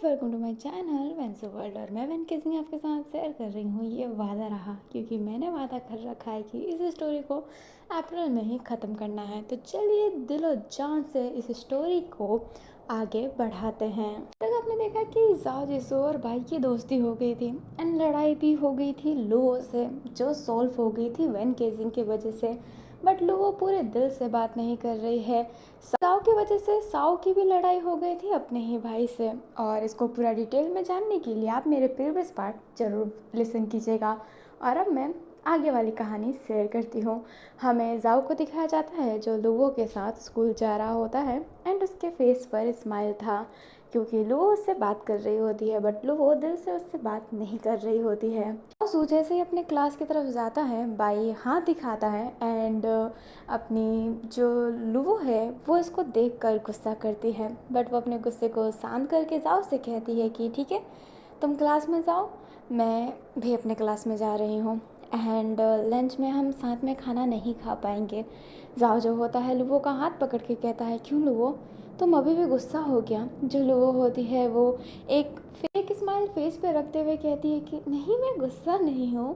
Welcome to my channel वेंसो world. और मैं वेन के सिंह आपके साथ शेयर कर रही हूँ। ये वादा रहा क्योंकि मैंने वादा कर रखा है कि इस स्टोरी को अप्रैल में ही ख़त्म करना है। तो चलिए दिलो जान से इस स्टोरी को आगे बढ़ाते हैं। तक आपने देखा कि जाओ जिसो और भाई की दोस्ती हो गई थी एंड लड़ाई भी हो गई थी लुओ से, जो सॉल्व हो गई थी वेन केजिंग की वजह से। बट लुओ पूरे दिल से बात नहीं कर रही है। साओ की वजह से साओ की भी लड़ाई हो गई थी अपने ही भाई से। और इसको पूरा डिटेल में जानने के लिए आप मेरे प्रीवियस पार्ट ज़रूर लिसन कीजिएगा। और अब मैं आगे वाली कहानी शेयर करती हूँ। हमें जाओ को दिखाया जाता है जो लुओ के साथ स्कूल जा रहा होता है एंड उसके फेस पर स्माइल था क्योंकि लुओ उससे बात कर रही होती है, बट लुओ दिल से उससे बात नहीं कर रही होती है। सू जैसे ही अपने क्लास की तरफ जाता है, बाई हाथ दिखाता है एंड अपनी जो लुओ है वो इसको देखकर गुस्सा करती है। बट वो अपने गुस्से को शांत करके जाओ से कहती है कि ठीक है, तुम क्लास में जाओ, मैं भी अपने क्लास में जा रही हूँ एंड लंच में हम साथ में खाना नहीं खा पाएंगे। जाओ जो होता है लुओ का हाथ पकड़ के कहता है, क्यों लुओ, तुम अभी भी गुस्सा हो गया? जो लुओ होती है वो एक फेक स्माइल फेस पे रखते हुए कहती है कि नहीं, मैं गुस्सा नहीं हूँ,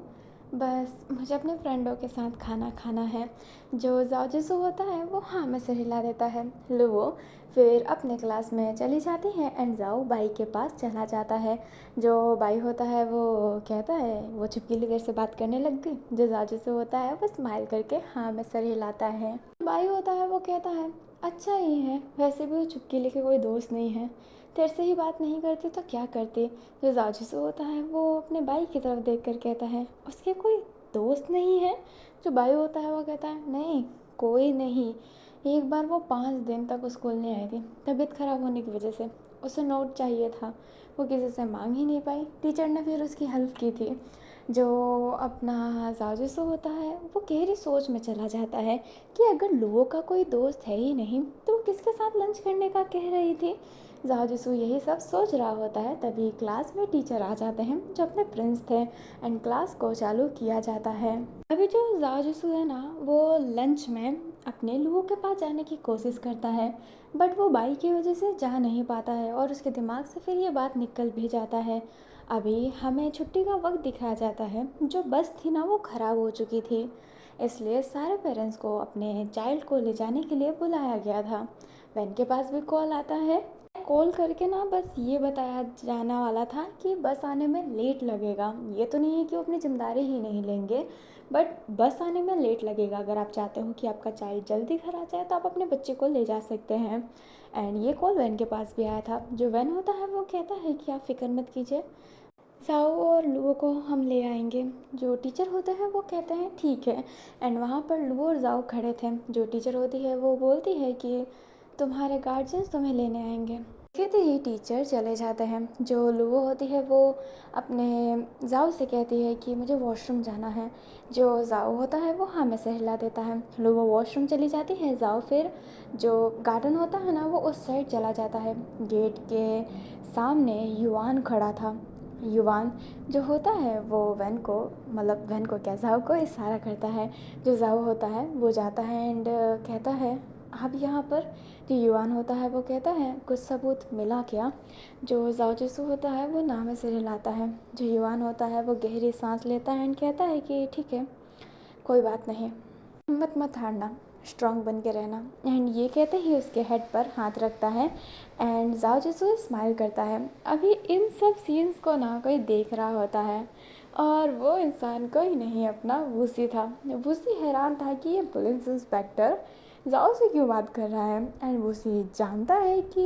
बस मुझे अपने फ्रेंडों के साथ खाना खाना है। जो जाओ होता है वो हाँ में सिर हिला देता है। लुओ फिर अपने क्लास में चली जाती है एंड जाओ बाई के पास चला जाता है। जो बाई होता है वो कहता है, वो छिपकली देर से बात करने लग गई। जो जाजू होता है वो स्माइल करके हाँ में सर हिलाता है। बाई होता है वो कहता है, अच्छा ही है, वैसे भी वो छिपकली के कोई दोस्त नहीं है, तेरे से ही बात नहीं करती तो क्या करती। जो जाजू होता है वो अपने बाई की तरफ देख कर कहता है, उसके कोई दोस्त नहीं है? जो बाई होता है वो कहता है, नहीं, कोई नहीं। एक बार वो 5 दिन तक स्कूल नहीं आई थी तबीयत ख़राब होने की वजह से। उसे नोट चाहिए था, वो किसी से मांग ही नहीं पाई। टीचर ने फिर उसकी हेल्प की थी। जो अपना जाजू होता है वो गहरी सोच में चला जाता है कि अगर लुओ का कोई दोस्त है ही नहीं तो वो किसके साथ लंच करने का कह रही थी। जाजू यही सब सोच रहा होता है, तभी क्लास में टीचर आ जाते हैं जो अपने प्रिंस थे एंड क्लास को चालू किया जाता है। अभी जो जाजू है ना, वो लंच में अपने लुओ के पास जाने की कोशिश करता है, बट वो बाई की वजह से जा नहीं पाता है और उसके दिमाग से फिर ये बात निकल भी जाता है। अभी हमें छुट्टी का वक्त दिखाया जाता है। जो बस थी ना वो ख़राब हो चुकी थी, इसलिए सारे पेरेंट्स को अपने चाइल्ड को ले जाने के लिए बुलाया गया था। वैन के पास भी कॉल आता है। कॉल करके ना बस ये बताया जाना वाला था कि बस आने में लेट लगेगा। ये तो नहीं है कि वो अपनी जिम्मेदारी ही नहीं लेंगे, बट बस आने में लेट लगेगा। अगर आप चाहते हो कि आपका चाइल्ड जल्दी घर आ जाए तो आप अपने बच्चे को ले जा सकते हैं। एंड ये कॉल वैन के पास भी आया था। जो वैन होता है वो कहता है कि आप फिक्र मत कीजिए, साओ और लुओ को हम ले आएंगे। जो टीचर होते हैं वो कहते हैं ठीक है। एंड वहाँ पर लुओ और जाओ खड़े थे। जो टीचर होती है वो बोलती है कि तुम्हारे गार्जियंस तुम्हें लेने आएंगे। कहते ही टीचर चले जाते हैं। जो लुओ होती है वो अपने जाओ से कहती है कि मुझे वॉशरूम जाना है। जो जाओ होता है वो हाँ में से हिला देता है। लुओ वॉशरूम चली जाती है। जाओ फिर जो गार्डन होता है ना वो उस साइड चला जाता है। गेट के सामने युवान खड़ा था। युवान जो होता है वो वैन को, मतलब वैन को क्या, जाओ को इशारा करता है। जो जाओ होता है वो जाता है एंड कहता है, अब यहाँ पर। जो युवान होता है वो कहता है, कुछ सबूत मिला क्या? जो जाओ जिसु होता है वो नाम से हिलाता है। जो युवान होता है वो गहरी सांस लेता है एंड कहता है कि ठीक है, कोई बात नहीं, हिम्मत मत हारना, स्ट्रांग बन के रहना। एंड ये कहते ही उसके हेड पर हाथ रखता है एंड जाओ जिसु स्माइल करता है। अभी इन सब सीन्स को ना कोई देख रहा होता है और वो इंसान कोई नहीं, अपना वूसी था। वूसी हैरान था कि ये पुलिस इंस्पेक्टर जाओ से क्यों बात कर रहा है। एंड वूसी जानता है कि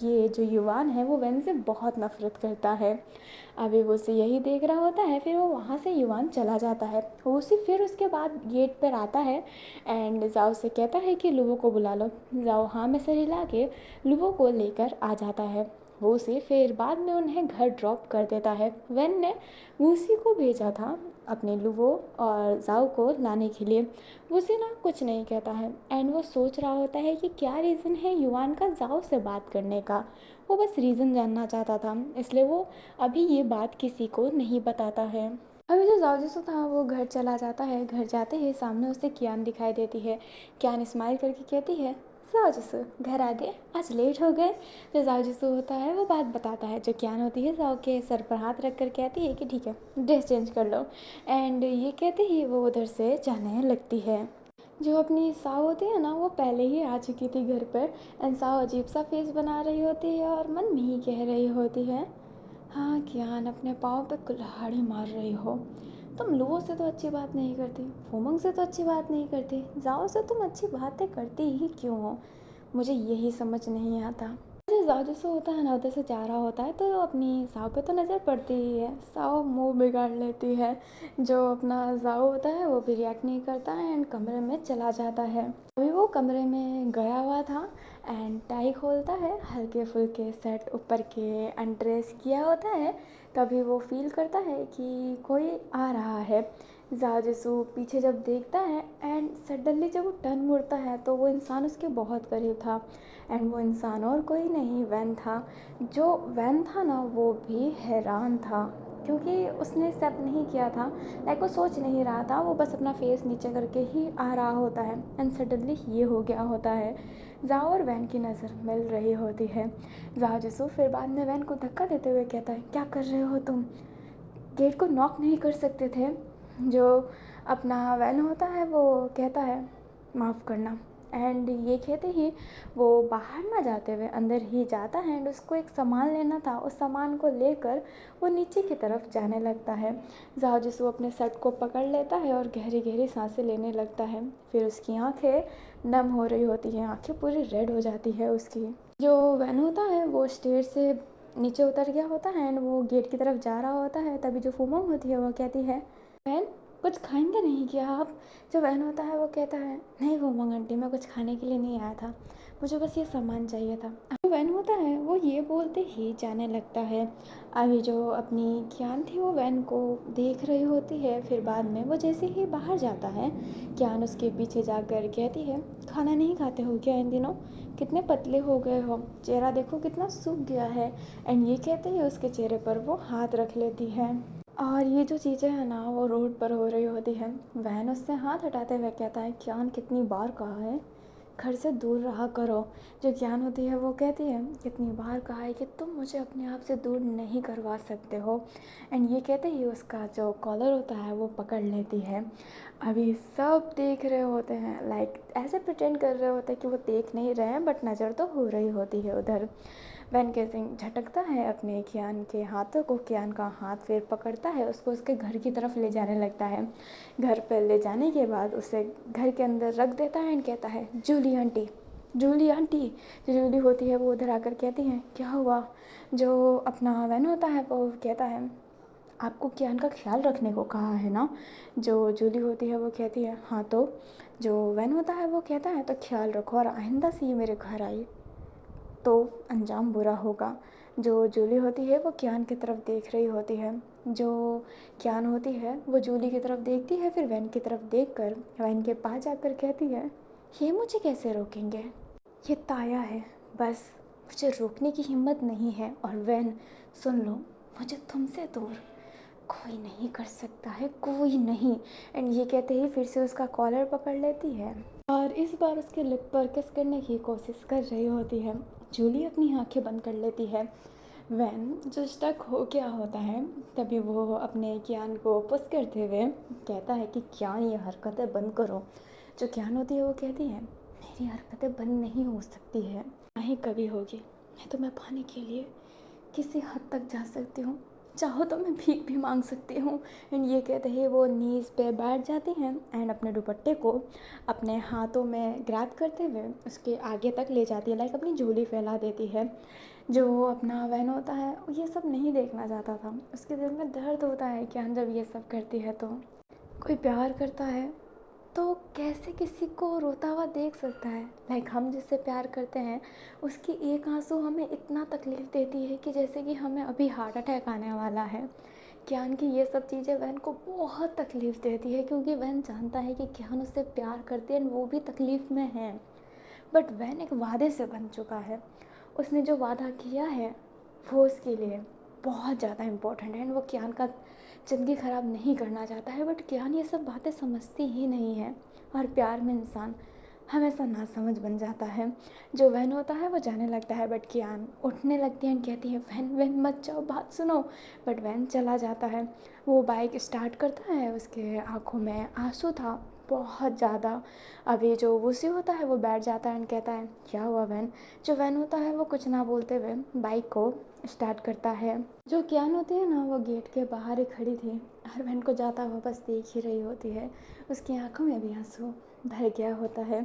ये जो युवान है वो वैन से बहुत नफरत करता है। अभी वूसी यही देख रहा होता है, फिर वो वहाँ से युवान चला जाता है। वूसी फिर उसके बाद गेट पर आता है एंड जाओ से कहता है कि लुवो को बुला लो। जाओ हाँ में सर हिला के लुवो को लेकर आ जाता है। वूसी फिर बाद में उन्हें घर ड्रॉप कर देता है। वेन ने वूसी को भेजा था अपने लुवो और जाओ को लाने के लिए। वूसी ना कुछ नहीं कहता है एंड वो सोच रहा होता है कि क्या रीज़न है युवान का जाओ से बात करने का। वो बस रीज़न जानना चाहता था, इसलिए वो अभी ये बात किसी को नहीं बताता है। अभी जो जाओ था वो घर चला जाता है। घर जाते ही सामने उसे कियान दिखाई देती है। कियान स्माइल करके कहती है, जाओ घर आ गए, आज लेट हो गए। जो जाओ होता है वो बात बताता है। जो क्यान होती है जाओ के सर पर हाथ रख कर कहती है कि ठीक है ड्रेस चेंज कर लो। एंड ये कहते ही वो उधर से जाने लगती है। जो अपनी साव होती है ना वो पहले ही आ चुकी थी घर पर। एंड साव अजीब सा फेस बना रही होती है और मन में ही कह रही होती है, हाँ क्यान अपने पाँव पे कुल्हाड़ी मार रही हो। तुम लुओ से तो अच्छी बात नहीं करती, फूमंग से तो अच्छी बात नहीं करती, जाओ से तुम अच्छी बातें करती ही क्यों हो, मुझे यही समझ नहीं आता। जैसे जाओ जैसे होता है ना उधर से जा रहा होता है तो अपनी साव पे तो नज़र पड़ती ही है। साव मुंह बिगाड़ लेती है। जो अपना जाओ होता है वो भी रिएक्ट नहीं करता है एंड कमरे में चला जाता है। अभी वो कमरे में गया हुआ था एंड टाई खोलता है, हल्के फुल्के सेट ऊपर के अनड्रेस किया होता है। तभी वो फील करता है कि कोई आ रहा है। जाजसू पीछे जब देखता है एंड सडनली जब वो टर्न मुड़ता है तो वो इंसान उसके बहुत करीब था। एंड वो इंसान और कोई नहीं वैन था। जो वैन था ना वो भी हैरान था क्योंकि उसने स्टेप नहीं किया था। लाइक वो सोच नहीं रहा था, वो बस अपना फेस नीचे करके ही आ रहा होता है एंड सडनली ये हो गया होता है। जाओ और वैन की नज़र मिल रही होती है। जाओ जसू फिर बाद में वैन को धक्का देते हुए कहता है, क्या कर रहे हो तुम, गेट को नॉक नहीं कर सकते थे। जो अपना वैन होता है वो कहता है माफ़ करना। एंड ये कहते ही वो बाहर ना जाते हुए अंदर ही जाता है एंड उसको एक सामान लेना था। उस सामान को लेकर वो नीचे की तरफ जाने लगता है। जाओ जिसको अपने शर्ट को पकड़ लेता है और गहरी गहरी सांसें लेने लगता है। फिर उसकी आंखें नम हो रही होती हैं, आंखें पूरी रेड हो जाती है उसकी। जो वैन होता है वो स्टेयर से नीचे उतर गया होता है एंड वो गेट की तरफ जा रहा होता है। तभी जो फूमोंग होती है वो कहती है, वैन कुछ खाएंगे नहीं क्या आप। जो वैन होता है वो कहता है, नहीं फूमोंग आंटी मैं कुछ खाने के लिए नहीं आया था, मुझे बस ये सामान चाहिए था। जो वैन होता है वो ये बोलते ही जाने लगता है। अभी जो अपनी क्यान थी वो वैन को देख रही होती है। फिर बाद में वो जैसे ही बाहर जाता है क्यान उसके पीछे जाकर कहती है, खाना नहीं खाते हो क्या इन दिनों, कितने पतले हो गए हो, चेहरा देखो कितना सूख गया है। एंड ये कहते ही उसके चेहरे पर वो हाथ रख लेती है। और ये जो चीज़ें हैं ना वो रोड पर हो रही होती है। वैन उससे हाथ हटाते हुए कहता है, क्यान कितनी बार कहा है घर से दूर रहा करो। जो ज्ञान होती है वो कहती है, कितनी बार कहा है कि तुम मुझे अपने आप से दूर नहीं करवा सकते हो। एंड ये कहते ही उसका जो कॉलर होता है वो पकड़ लेती है। अभी सब देख रहे होते हैं, लाइक ऐसे प्रिटेंड कर रहे होते हैं कि वो देख नहीं रहे हैं बट नज़र तो हो रही होती है उधर। वैन केसिंग झटकता है अपने कियान के हाथों को, कियान का हाथ फिर पकड़ता है, उसको उसके घर की तरफ ले जाने लगता है। घर पर ले जाने के बाद उसे घर के अंदर रख देता है एंड कहता है, जूली आंटी, जूली आंटी। जो जूली होती है वो उधर आकर कहती है, क्या हुआ। जो अपना वैन होता है वो कहता है, आपको कियान का ख्याल रखने को कहा है ना। जो जूली होती है वो कहती है, हाँ तो। जो वैन होता है वो कहता है, तो ख्याल रखो और आइंदा से ये मेरे घर आई तो अंजाम बुरा होगा। जो जूली होती है वो क्यान की तरफ देख रही होती है। जो क्यान होती है वो जूली की तरफ देखती है, फिर वैन की तरफ देखकर वैन के पास जाकर कहती है, ये मुझे कैसे रोकेंगे, ये ताया है, बस मुझे रोकने की हिम्मत नहीं है। और वैन सुन लो, मुझे तुमसे दूर कोई नहीं कर सकता है, कोई नहीं। एंड ये कहते ही फिर से उसका कॉलर पकड़ लेती है और इस बार उसके लिप पर किस करने की कोशिश कर रही होती है। जूली अपनी आंखें बंद कर लेती है। वैन जो स्टक हो गया होता है तभी वो अपने क्यान को पुश करते हुए कहता है कि क्यान ये हरकतें बंद करो। जो क्यान होती है वो कहती है, मेरी हरकतें बंद नहीं हो सकती है, ना ही कभी होगी। मैं तुम्हें पाने के लिए किसी हद तक जा सकती हूँ, चाहो तो मैं भीख भी मांग सकती हूँ। एंड ये कहते ही वो नीज़ पे बैठ जाती हैं एंड अपने दुपट्टे को अपने हाथों में ग्रैब करते हुए उसके आगे तक ले जाती है, लाइक अपनी झोली फैला देती है। जो अपना वैन होता है ये सब नहीं देखना चाहता था, उसके दिल में दर्द होता है कि जब ये सब करती है तो कोई प्यार करता है तो कैसे किसी को रोता हुआ देख सकता है। लाइक हम जिससे प्यार करते हैं उसकी एक आंसू हमें इतना तकलीफ़ देती है कि जैसे कि हमें अभी हार्ट अटैक आने वाला है। क्यान की ये सब चीज़ें वैन को बहुत तकलीफ़ देती है क्योंकि वैन जानता है कि क्यान उससे प्यार करती है, वो भी तकलीफ़ में है। बट वैन एक वादे से बन चुका है, उसने जो वादा किया है वो उसके लिए बहुत ज़्यादा इम्पोर्टेंट है एंड वो क्यान का ज़िंदगी ख़राब नहीं करना चाहता है। बट क्यान ये सब बातें समझती ही नहीं है और प्यार में इंसान हमेशा नासमझ बन जाता है। जो वैन होता है वो जाने लगता है, बट कियान उठने लगती है एंड कहती है वैन वैन मत जाओ, बात सुनो। बट वैन चला जाता है। वो बाइक स्टार्ट करता है, उसके आंखों में आंसू था बहुत ज़्यादा। अभी जो वूसी होता है वो बैठ जाता है एंड कहता है क्या हुआ वैन। जो वैन होता है वो कुछ ना बोलते हुए बाइक को स्टार्ट करता है। जो कियान होती है ना, वो गेट के बाहर ही खड़ी थी और वैन को जाता हुआ बस देख ही रही होती है। उसकी आंखों में भी आंसू भर गया होता है।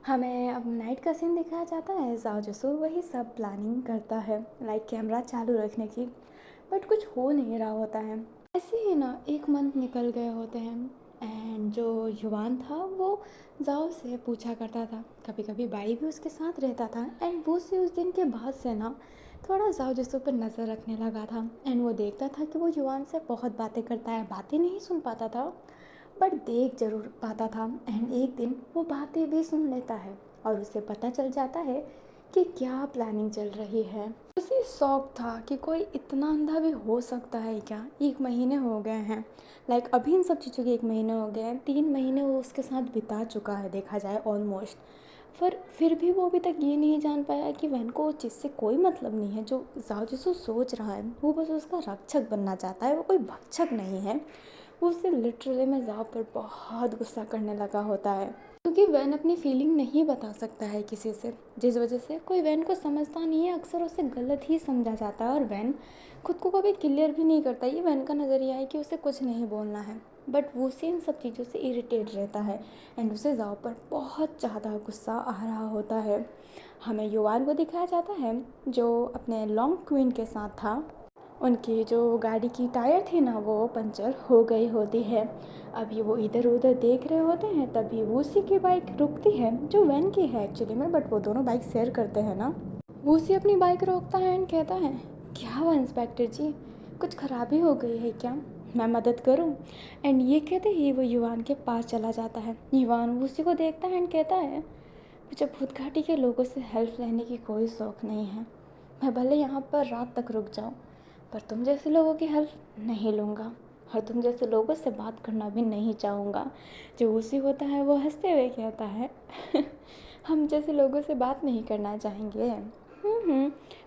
हमें अब नाइट का सीन दिखाया जाता है। जाओ जसू वही सब प्लानिंग करता है, लाइक कैमरा चालू रखने की, बट कुछ हो नहीं रहा होता है। ऐसे ही ना एक मंथ निकल गए होते हैं एंड जो युवान था वो जाओ से पूछा करता था, कभी कभी बाई भी उसके साथ रहता था एंड वो से उस दिन के बाद से ना थोड़ा जाओ जसू पर नज़र रखने लगा था एंड वो देखता था कि वो युवान से बहुत बातें करता है। बातें नहीं सुन पाता था बट देख जरूर पाता था एंड एक दिन वो बातें भी सुन लेता है और उसे पता चल जाता है कि क्या प्लानिंग चल रही है। उसे शौक था कि कोई इतना अंधा भी हो सकता है क्या। 1 महीने हो गए हैं, लाइक अभी इन सब चीज़ों के 1 महीने हो गए हैं, 3 महीने वो उसके साथ बिता चुका है देखा जाए ऑलमोस्ट। पर फिर भी वो अभी तक ये नहीं जान पाया कि वैन को उस चीज़ से कोई मतलब नहीं है। जो जाओ जिसको सोच रहा है वो बस उसका रक्षक बनना चाहता है, वो कोई भक्षक नहीं है। वो उसे लिटरली में जाओ पर बहुत गुस्सा करने लगा होता है क्योंकि वैन अपनी फीलिंग नहीं बता सकता है किसी से, जिस वजह से कोई वैन को समझता नहीं है। अक्सर उसे गलत ही समझा जाता है और वैन खुद को कभी क्लियर भी नहीं करता। ये वैन का नज़रिया है कि उसे कुछ नहीं बोलना है, बट वो उसे इन सब चीज़ों से इरिटेट रहता है एंड उसे जाओ पर बहुत ज़्यादा गुस्सा आ रहा होता है। हमें युवान को दिखाया जाता है जो अपने लॉन्ग क्वीन के साथ था। उनकी जो गाड़ी की टायर थी ना वो पंचर हो गई होती है। अभी वो इधर उधर देख रहे होते हैं, तभी वूसी की बाइक रुकती है जो वैन की है एक्चुअली में, बट वो दोनों बाइक शेयर करते हैं ना। वूसी अपनी बाइक रोकता है एंड कहता है क्या हुआ इंस्पेक्टर जी, कुछ खराबी हो गई है क्या, मैं मदद करूं। एंड ये कहते ही वो युवान के पास चला जाता है। युवान वूसी को देखता है एंड कहता है मुझे भूत घाटी के लोगों से हेल्प लेने की कोई शौक़ नहीं है। मैं भले यहाँ पर रात तक रुक जाऊँ पर तुम जैसे लोगों की हेल्प नहीं लूँगा और तुम जैसे लोगों से बात करना भी नहीं चाहूँगा। जो उसी होता है वो हंसते हुए कहता है हम जैसे लोगों से बात नहीं करना चाहेंगे।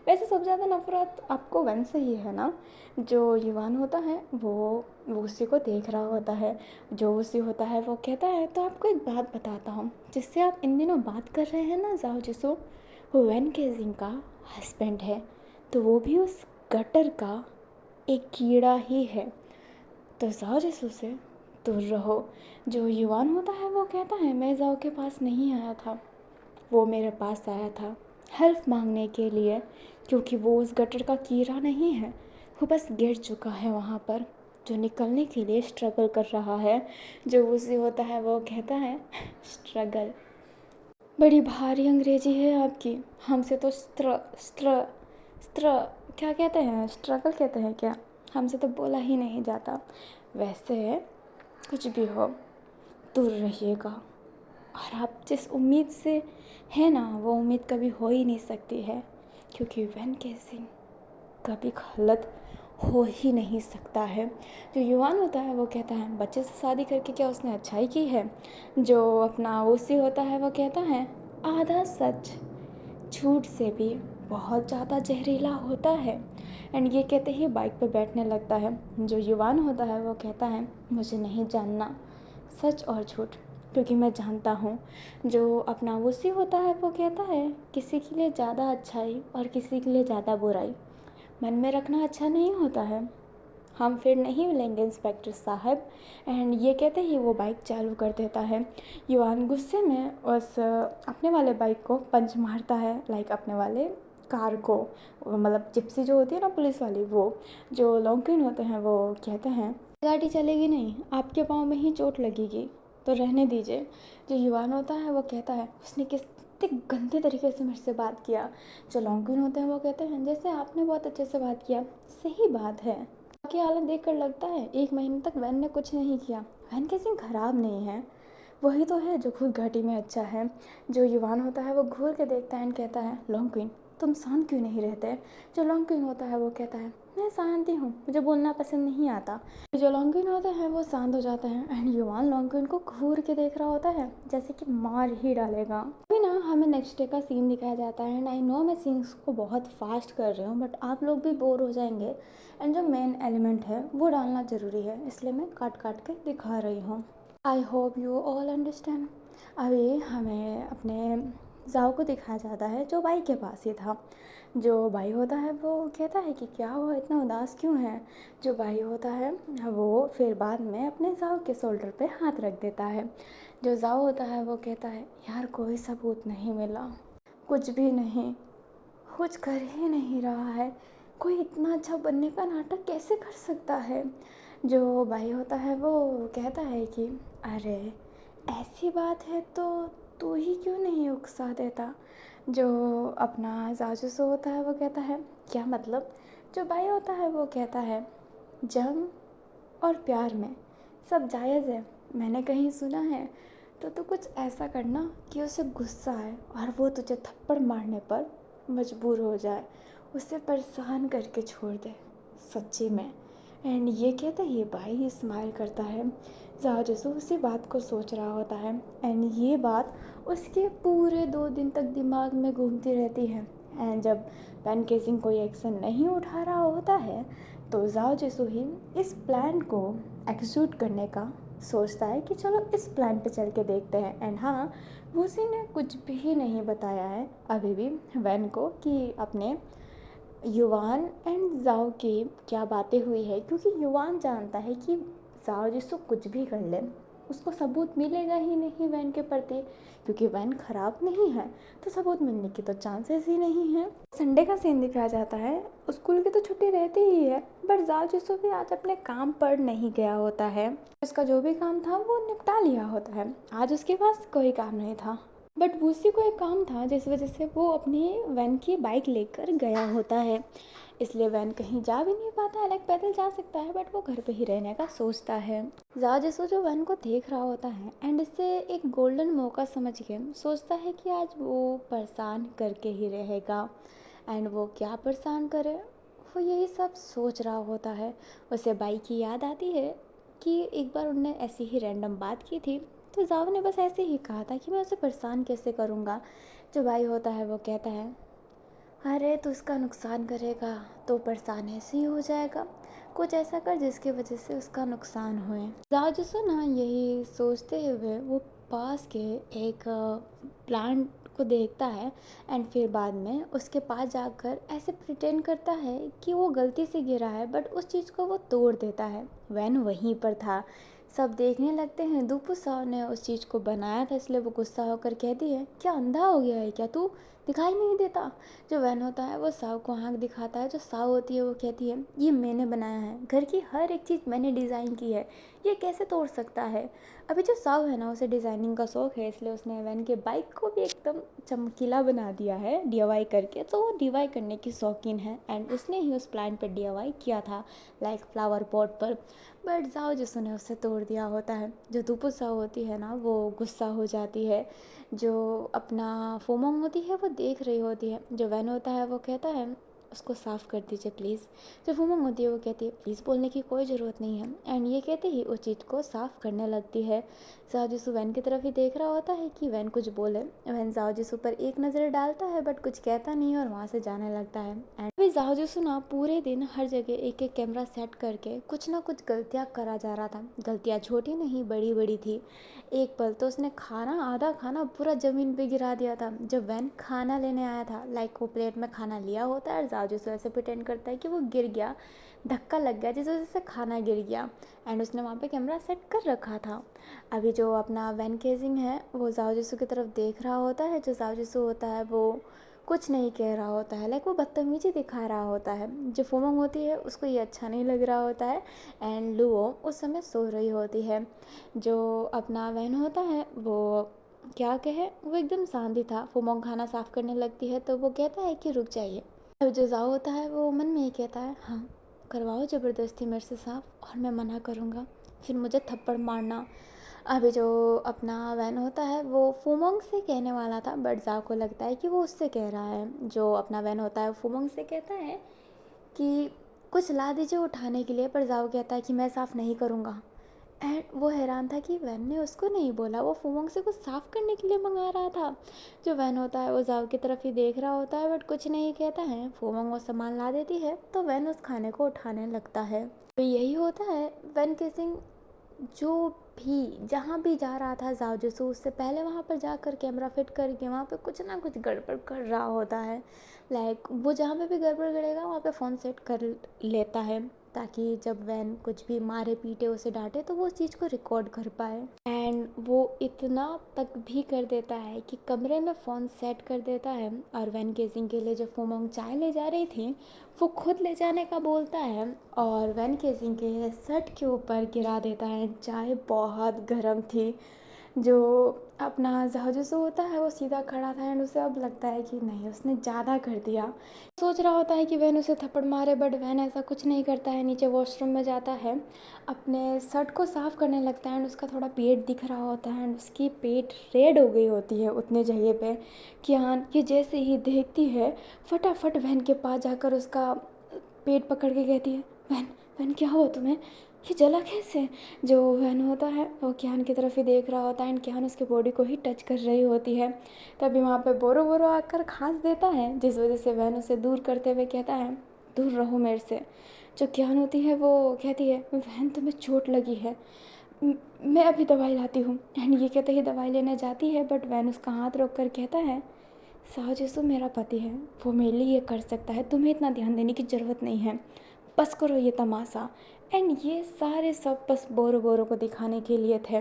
वैसे सबसे ज़्यादा नफरत आपको वन से ही है ना। जो युवान होता है वो उसी को देख रहा होता है। जो उसी होता है वो कहता है तो आपको एक बात बताता हूँ, जिससे आप इन दिनों बात कर रहे हैं ना जाओ जिसो, वो वैन केजिंग का हस्बैंड है। तो वो भी उस गटर का एक कीड़ा ही है, तो जाओ जिसो से दूर रहो। जो युवान होता है वो कहता है मैं जाओ के पास नहीं आया था, वो मेरे पास आया था हेल्प मांगने के लिए, क्योंकि वो उस गटर का कीड़ा नहीं है, वो बस गिर चुका है वहाँ पर, जो निकलने के लिए स्ट्रगल कर रहा है। जो उसी होता है वो कहता है स्ट्रगल, बड़ी भारी अंग्रेजी है आपकी, हमसे तो स्त्र स्त्र स्त्र क्या कहते हैं, स्ट्रगल कहते हैं क्या, हमसे तो बोला ही नहीं जाता। वैसे कुछ भी हो दूर रहिएगा, और आप जिस उम्मीद से है ना वो उम्मीद कभी हो ही नहीं सकती है, क्योंकि वैन केसिंग कभी गलत हो ही नहीं सकता है। जो युवान होता है वो कहता है बच्चे से शादी करके क्या उसने अच्छाई की है। जो अपना ओसी होता है वो कहता है आधा सच झूठ से भी बहुत ज़्यादा जहरीला होता है। एंड ये कहते ही बाइक पे बैठने लगता है। जो युवान होता है वो कहता है मुझे नहीं जानना सच और झूठ, क्योंकि मैं जानता हूँ। जो अपना ओसी होता है वो कहता है किसी के लिए ज़्यादा अच्छाई और किसी के लिए ज़्यादा बुराई मन में रखना अच्छा नहीं होता है, हम फिर नहीं मिलेंगे इंस्पेक्टर साहब। एंड ये कहते ही वो बाइक चालू कर देता है। युवान गुस्से में उस अपने वाले बाइक को पंच मारता है, लाइक अपने वाले कार को, मतलब जिप्सी जो होती है ना पुलिस वाली वो। जो लॉन्किन होते हैं वो कहते हैं गाड़ी चलेगी नहीं, आपके पाँव में ही चोट लगेगी तो रहने दीजिए। जो युवान होता है वो कहता है उसने कितने गंदे तरीके से मेरे से बात किया। जो लॉन्किन होते हैं वो कहते हैं जैसे आपने बहुत अच्छे से बात किया, सही बात है। की हालत देखकर लगता है 1 महीने तक वैन ने कुछ नहीं किया। वैन कैसी खराब नहीं है, वही तो है जो खुद घाटी में अच्छा है। जो युवान होता है वो घूर के देखता है एंड कहता है लॉन्ग क्वीन तुम शांत क्यों नहीं रहते? जो लॉन्गकिन होता है वो कहता है मैं शांत ही हूँ, मुझे बोलना पसंद नहीं आता। जो लॉन्गकिन होता है वो शांत हो जाता है एंड युवान लॉन्गकिन को घूर के देख रहा होता है जैसे कि मार ही डालेगा। अभी ना हमें नेक्स्ट डे का सीन दिखाया जाता है एंड आई नो मैं सीन्स को बहुत फास्ट कर रही हूँ बट आप लोग भी बोर हो जाएंगे एंड जो मेन एलिमेंट है वो डालना ज़रूरी है, इसलिए मैं काट काट के दिखा रही हूँ। I hope you all understand. अभी हमें अपने जाओ को दिखाया जाता है जो भाई के पास ही था। जो भाई होता है वो कहता है कि क्या हुआ, इतना उदास क्यों है? जो भाई होता है वो फिर बाद में अपने जाओ के शोल्डर पे हाथ रख देता है। जो जाओ होता है वो कहता है यार कोई सबूत नहीं मिला, कुछ भी नहीं, कुछ कर ही नहीं रहा है, कोई इतना अच्छा बनने का नाटक कैसे कर सकता है? जो भाई होता है वो कहता है कि अरे ऐसी बात है तो तू ही क्यों नहीं उकसा देता? जो अपना जासूस होता है वो कहता है क्या मतलब? जो भाई होता है वो कहता है जंग और प्यार में सब जायज़ है, मैंने कहीं सुना है, तो कुछ ऐसा करना कि उसे गुस्सा आए और वो तुझे थप्पड़ मारने पर मजबूर हो जाए, उसे परेशान करके छोड़ दे सच्ची में। एंड ये कहते ही भाई स्माइल करता है। जाजसू उसी बात को सोच रहा होता है एंड ये बात उसके पूरे 2 दिन तक दिमाग में घूमती रहती है। एंड जब पेन केसिंग कोई एक्शन नहीं उठा रहा होता है तो जाओ जिसु ही इस प्लान को एग्जीक्यूट करने का सोचता है कि चलो इस प्लान पे चल के देखते हैं। एंड हाँ, वूसी ने कुछ भी नहीं बताया है अभी भी वैन को कि अपने युवान एंड जाओ की क्या बातें हुई है, क्योंकि युवान जानता है कि जाओ जिसको कुछ भी कर ले उसको सबूत मिलेगा ही नहीं वैन के प्रति, क्योंकि वैन ख़राब नहीं है तो सबूत मिलने की तो चांसेस ही नहीं है। संडे का सीन दिखाया जाता है, स्कूल की तो छुट्टी रहती ही है बट जाओ जिसको भी आज अपने काम पर नहीं गया होता है। उसका जो भी काम था वो निपटा लिया होता है, आज उसके पास कोई काम नहीं था बट वूसी को एक काम था जिस वजह से वो अपनी वैन की बाइक लेकर गया होता है। इसलिए वैन कहीं जा भी नहीं पाता है, लाइक पैदल जा सकता है बट वो घर पे ही रहने का सोचता है। जा जिसो जो वैन को देख रहा होता है एंड इससे एक गोल्डन मौका समझ के सोचता है कि आज वो परेशान करके ही रहेगा। एंड वो क्या परेशान करे वो यही सब सोच रहा होता है। उसे बाइक की याद आती है कि एक बार उनने ऐसी ही रैंडम बात की थी तो जाओ ने बस ऐसे ही कहा था कि मैं उसे परेशान कैसे करूँगा। जो भाई होता है वो कहता है अरे तो उसका नुकसान करेगा तो परेशान ऐसे ही हो जाएगा, कुछ ऐसा कर जिसकी वजह से उसका नुकसान होए। जाजसू ना यही सोचते हुए वो पास के एक प्लांट को देखता है एंड फिर बाद में उसके पास जाकर ऐसे प्रिटेंड करता है कि वो गलती से गिरा है बट उस चीज़ को वो तोड़ देता है। वैन वहीं पर था, सब देखने लगते हैं। दुपु साव ने उस चीज़ को बनाया था इसलिए वो गुस्सा होकर कहती है क्या अंधा हो गया है क्या तू, दिखाई नहीं देता? जो वैन होता है वो साव को आँख दिखाता है। जो साव होती है वो कहती है ये मैंने बनाया है, घर की हर एक चीज़ मैंने डिज़ाइन की है, ये कैसे तोड़ सकता है? अभी जो साव है ना उसे डिज़ाइनिंग का शौक है इसलिए उसने वैन के बाइक को भी एकदम चमकीला बना दिया है डीआईवाई करके, तो वो डीआईवाई करने की शौकीन है एंड उसने ही उस प्लांट पर डीआईवाई किया था लाइक फ्लावर पॉट पर। बट जाओ जिसने उसे तोड़ दिया होता है। जो दुपु साव होती है ना वो गुस्सा हो जाती है। जो अपना फोमोंग होती है वो देख रही होती है। जो वैन होता है वो कहता है उसको साफ़ कर दीजिए प्लीज़। जो फोमोंग होती है वो कहती है प्लीज़ बोलने की कोई ज़रूरत नहीं है एंड ये कहते ही उस चीज़ को साफ़ करने लगती है। जाओ जिसु वैन की तरफ ही देख रहा होता है कि वैन कुछ बोले। वैन जाओ जिसु पर एक नज़र डालता है बट कुछ कहता नहीं है और वहाँ से जाने लगता है। एंड अभी जाओ जिसु ना पूरे दिन हर जगह एक एक कैमरा सेट करके कुछ ना कुछ गलतियाँ करा जा रहा था। गलतियाँ छोटी नहीं बड़ी बड़ी थी। एक पल तो उसने आधा खाना पूरा ज़मीन पे गिरा दिया था। जब वैन खाना लेने आया था लाइक वो प्लेट में खाना लिया होता है और जाओ जिसु ऐसे प्रिटेंड करता है कि वो गिर गया, धक्का लग गया जिस वजह से खाना गिर गया एंड उसने वहाँ पे कैमरा सेट कर रखा था। अभी जो अपना वैन केजिंग है वो जाओ जिसु की तरफ देख रहा होता है। जो जाओ जिसु होता है वो कुछ नहीं कह रहा होता है, लाइक वो बदतमीजी दिखा रहा होता है। जो फोमोंग होती है उसको ये अच्छा नहीं लग रहा होता है एंड लुओ उस समय सो रही होती है। जो अपना वैन होता है वो क्या कहे वो एकदम शांति था। फोमोंग खाना साफ़ करने लगती है तो वो कहता है कि रुक जाइए। अब जो जाओ होता है वो मन में ही कहता है हाँ करवाओ ज़बरदस्ती मेरे से साफ़ और मैं मना करूँगा, फिर मुझे थप्पड़ मारना। अभी जो अपना वैन होता है वो फुमोंग से कहने वाला था, बट जाओ को लगता है कि वो उससे कह रहा है। जो अपना वैन होता है फुमोंग से कहता है कि कुछ ला दीजिए उठाने के लिए, पर जाओ कहता है कि मैं साफ़ नहीं करूँगा। एंड वो हैरान था कि वैन ने उसको नहीं बोला, वो फुमोंग से कुछ साफ़ करने के लिए मंगा रहा था। जो वैन होता है वो जाओ की तरफ ही देख रहा होता है, बट कुछ नहीं कहता है। फुमोंग वो सामान ला देती है तो वैन उस खाने को उठाने लगता है। तो यही होता है वैन किसिंग जो भी जहाँ भी जा रहा था जाओ जसू, उससे पहले वहाँ पर जाकर कैमरा फिट करके वहाँ पे कुछ ना कुछ गड़बड़ कर रहा होता है। लाइक वो जहाँ पे भी गड़बड़ करेगा वहाँ पे फ़ोन सेट कर लेता है, ताकि जब वैन कुछ भी मारे पीटे उसे डांटे तो वो उस चीज़ को रिकॉर्ड कर पाए। एंड वो इतना तक भी कर देता है कि कमरे में फ़ोन सेट कर देता है, और वैन केसिंग के लिए जो फुमोंग चाय ले जा रही थी वो खुद ले जाने का बोलता है, और वैन केसिंग के शर्ट के ऊपर गिरा देता है। चाय बहुत गर्म थी। जो अपना जाजूसू होता है वो सीधा खड़ा था, एंड उसे अब लगता है कि नहीं उसने ज़्यादा कर दिया। सोच रहा होता है कि वैन उसे थप्पड़ मारे, बट वैन ऐसा कुछ नहीं करता है। नीचे वॉशरूम में जाता है, अपने शर्ट को साफ़ करने लगता है, एंड उसका थोड़ा पेट दिख रहा होता है, एंड उसकी पेट रेड हो गई होती है उतने जगह पे। कियान ये जैसे ही देखती है फटाफट वैन के पास जाकर उसका पेट पकड़ के कहती है, वैन वैन क्या हुआ तुम्हें, ये जला कैसे। जो वैन होता है वो कियान की तरफ ही देख रहा होता है, एंड कियान उसके बॉडी को ही टच कर रही होती है। तभी वहाँ पे बोरो बोरो आकर खांस देता है, जिस वजह से वैन उसे दूर करते हुए कहता है दूर रहो मेरे से। जो कियान होती है वो कहती है वैन तुम्हें चोट लगी है, मैं अभी दवाई लाती हूँ। एंड ये कहते ही दवाई लेने जाती है, बट वैन उसका हाथ रोक कर कहता है साहु जिसु मेरा पति है, वो मेरे लिए ये कर सकता है, तुम्हें इतना ध्यान देने की ज़रूरत नहीं है, बस करो ये तमाशा। एंड ये सारे सब बस बोरो बोरो को दिखाने के लिए थे,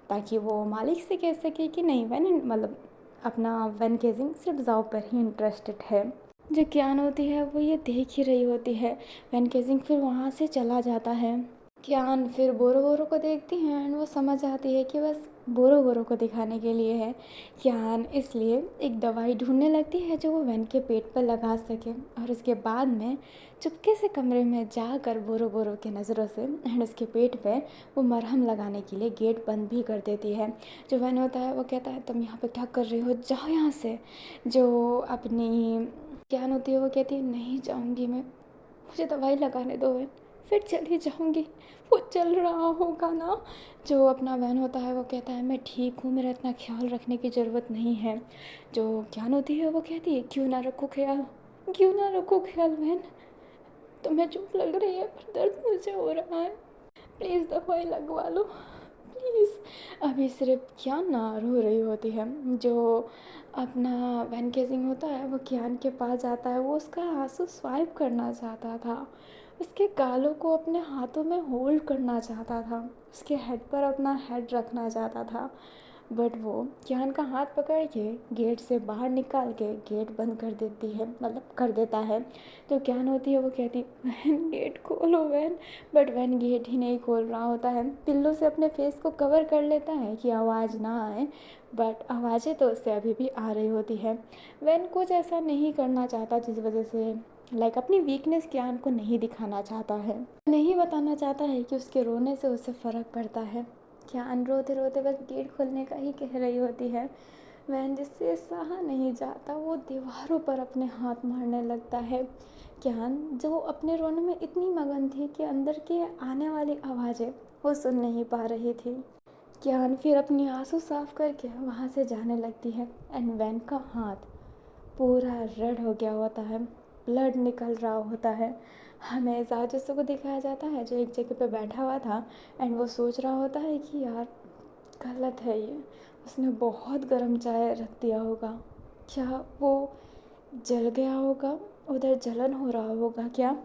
ताकि वो मालिक से कह सके कि नहीं वैन मतलब अपना वैन केजिंग सिर्फ जाओ पर ही इंटरेस्टेड है। जो कियान होती है वो ये देख ही रही होती है। वैन केजिंग फिर वहाँ से चला जाता है। कियान फिर बोरो बोरो को देखती है, एंड वो समझ आती है कि बस बोरो बोरो को दिखाने के लिए है। कियान इसलिए एक दवाई ढूंढने लगती है जो वो वैन के पेट पर लगा सके, और उसके बाद में चुपके से कमरे में जाकर बोरो बोरो के नज़रों से एंड उसके पेट पे वो मरहम लगाने के लिए गेट बंद भी कर देती है। जो वैन होता है वो कहता है तुम यहाँ पे क्या कर रही हो, जाओ यहाँ से। जो अपनी कियान होती है वो कहती है नहीं जाऊँगी मैं, मुझे दवाई लगाने दो वैन, फिर चली जाऊँगी, वो चल रहा होगा ना। जो अपना वैन होता है वो कहता है मैं ठीक हूँ, मेरा इतना ख्याल रखने की ज़रूरत नहीं है। जो ज्ञान होती है वो कहती है क्यों ना रखो ख्याल, क्यों ना रखो ख्याल वैन, तुम्हें चोट लग रही है पर दर्द मुझे हो रहा है, प्लीज़ दवाई लगवा लो प्लीज़। अभी सिर्फ कियान ना रो रही होती है। जो अपना वैन केसिंग होता है वो कियान के पास जाता है, वो उसका आंसू स्वाइप करना चाहता था, उसके गालों को अपने हाथों में होल्ड करना चाहता था, उसके हेड पर अपना हेड रखना चाहता था, बट वो कियान का हाथ पकड़ के गेट से बाहर निकाल के गेट बंद कर देती है, मतलब कर देता है। तो कियान होती है वो कहती वैन गेट खोलो वैन, बट वैन गेट ही नहीं खोल रहा होता है। पिल्लों से अपने फेस को कवर कर लेता है कि आवाज़ ना आए, बट आवाज़ें तो उससे अभी भी आ रही होती है। वैन कुछ ऐसा नहीं करना चाहता जिस वजह से लाइक अपनी वीकनेस कियान को नहीं दिखाना चाहता है, नहीं बताना चाहता है कि उसके रोने से उसे फ़र्क पड़ता है। कियान रोते रोते बस गेट खोलने का ही कह रही होती है। वैन जिससे सहा नहीं जाता वो दीवारों पर अपने हाथ मारने लगता है। कियान जो अपने रोने में इतनी मगन थी कि अंदर की आने वाली आवाज़ें वो सुन नहीं पा रही थी। कियान फिर अपनी आंसू साफ करके वहाँ से जाने लगती है, एंड वैन का हाथ पूरा रेड हो गया होता है, ब्लड निकल रहा होता है। हमें जाजसू को दिखाया जाता है जो एक जगह पे बैठा हुआ था, एंड वो सोच रहा होता है कि यार गलत है ये, उसने बहुत गर्म चाय रख दिया होगा, क्या वो जल गया होगा, उधर जलन हो रहा होगा क्या।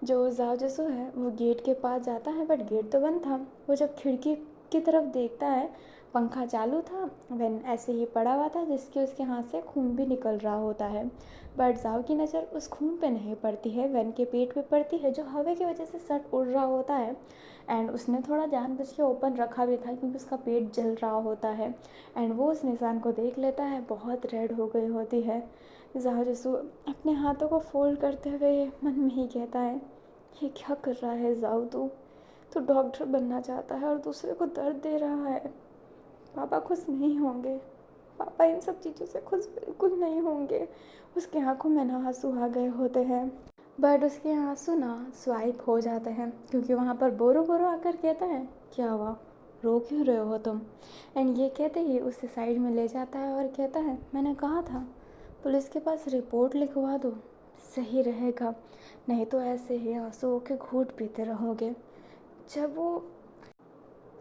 जो जाजसू है वो गेट के पास जाता है, बट गेट तो बंद था। वो जब खिड़की की तरफ देखता है पंखा चालू था, वैन ऐसे ही पड़ा हुआ था जिसके उसके हाथ से खून भी निकल रहा होता है, बट जाओ की नज़र उस खून पे नहीं पड़ती है, वैन के पेट पे पड़ती है जो हवा की वजह से शर्ट उड़ रहा होता है। एंड उसने थोड़ा जानबूझ के ओपन रखा भी था क्योंकि उसका पेट जल रहा होता है, एंड वो उस निशान को देख लेता है, बहुत रेड हो गई होती है। जाओ अपने हाथों को फोल्ड करते हुए मन में ही कहता है ये क्या कर रहा है जाओ, तू डॉक्टर बनना चाहता है और दूसरे को दर्द दे रहा है, पापा खुश नहीं होंगे, पापा इन सब चीज़ों से खुश बिल्कुल नहीं होंगे। उसकी आंखों में ना आंसू आ गए होते हैं, बट उसके आंसू ना स्वाइप हो जाते हैं, क्योंकि वहाँ पर बोरो बोरो आकर कहता है, क्या हुआ, रो क्यों रहे हो तुम। एंड ये कहते ही उसे साइड में ले जाता है और कहता है, मैंने कहा था पुलिस के पास रिपोर्ट लिखवा दो, सही रहेगा, नहीं तो ऐसे ही आंसुओं के घूंट पीते रहोगे। जब वो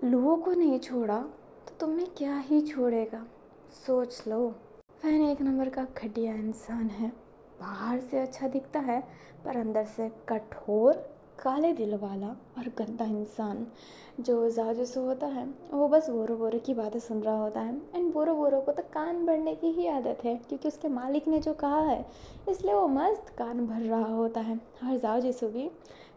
लुओ को नहीं छोड़ा तो तुम्हें क्या ही छोड़ेगा, सोच लो। फैन एक नंबर का घटिया इंसान है, बाहर से अच्छा दिखता है पर अंदर से कठोर, काले दिल वाला और गंदा इंसान। जो जाजूसू होता है वो बस बोरो बोरो की बातें सुन रहा होता है, एंड बोरो बोरो को तो कान भरने की ही आदत है, क्योंकि उसके मालिक ने जो कहा है इसलिए वो मस्त कान भर रहा होता है। और जाजूसू भी,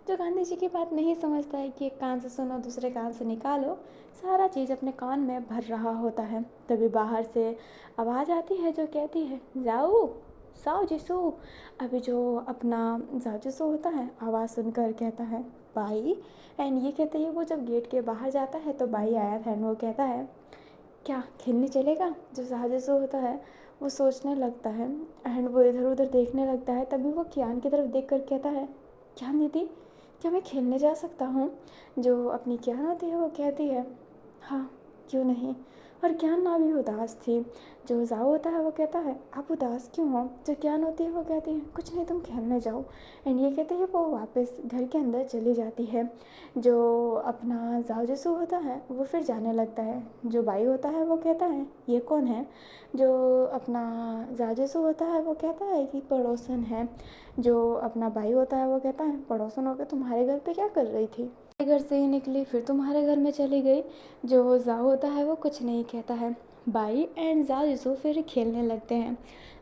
जो गांधी जी की बात नहीं समझता है कि एक कान से सुनो दूसरे कान से निकालो, सारा चीज़ अपने कान में भर रहा होता है। तभी बाहर से आवाज़ आती है जो कहती है, जाओ साओ जिसू। अभी जो अपना जाओ होता है आवाज़ सुनकर कहता है, बाई। एंड ये कहते ही वो जब गेट के बाहर जाता है तो बाई आया था, एंड वो कहता है, क्या खेलने चलेगा। जो जाओ होता है वो सोचने लगता है, एंड वो इधर उधर देखने लगता है। तभी वो कियान की तरफ देख कर कहता है, क्या दीदी, क्या मैं खेलने जा सकता हूँ। जो अपनी कियान होती है वो कहती है, हाँ क्यों नहीं। और कियान ना भी उदास थी। जो जाओ होता है वो कहता है, आप उदास क्यों हो। जो कियान होती है वो कहती है, कुछ नहीं, तुम खेलने जाओ। एंड ये कहते हैं वो वापस घर के अंदर चली जाती है। जो अपना जाओ जसू होता है वो फिर जाने लगता है। जो बाई होता है वो कहता है, ये कौन है। जो अपना जाओ जसू होता है वो कहता है कि पड़ोसन है। जो अपना भाई होता है वो कहता है, पड़ोसन होकर तुम्हारे घर पे क्या कर रही थी, घर से ही निकली फिर तुम्हारे घर में चली गई। जो जाओ होता है वो कुछ नहीं कहता है। बाई एंड जाओ जिसो फिर खेलने लगते हैं,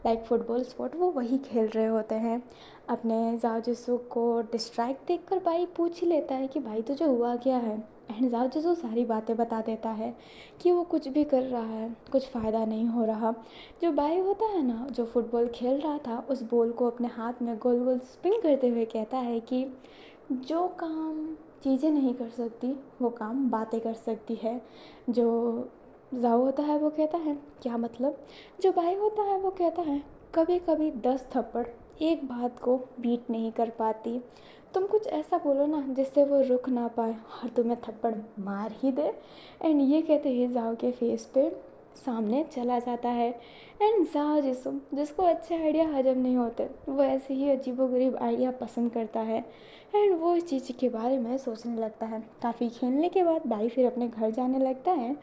लाइक फुटबॉल स्पॉट वो वही खेल रहे होते हैं। अपने जाओ जिसो को डिस्ट्रैक्ट देखकर बाई पूछ ही लेता है कि भाई तुझे हुआ क्या है। एंड जाओ जिसो सारी बातें बता देता है कि वो कुछ भी कर रहा है, कुछ फ़ायदा नहीं हो रहा। जो बाई होता है ना, जो फुटबॉल खेल रहा था, उस बॉल को अपने हाथ में गोल गोल स्पिन करते हुए कहता है कि जो काम चीज़ें नहीं कर सकती वो काम बातें कर सकती है। जो जाओ होता है वो कहता है, क्या मतलब। जो भाई होता है वो कहता है, कभी कभी 10 थप्पड़ एक बात को बीट नहीं कर पाती। तुम कुछ ऐसा बोलो ना जिससे वो रुक ना पाए और तुम्हें थप्पड़ मार ही दे। एंड ये कहते ही जाओ के फेस पे सामने चला जाता है। एंड जाओ जिसको अच्छे आइडिया हजम नहीं होते वो ऐसे ही अजीबोगरीब आइडिया पसंद करता है। एंड वो इस चीज़ के बारे में सोचने लगता है। काफ़ी खेलने के बाद बाई फिर अपने घर जाने लगता है।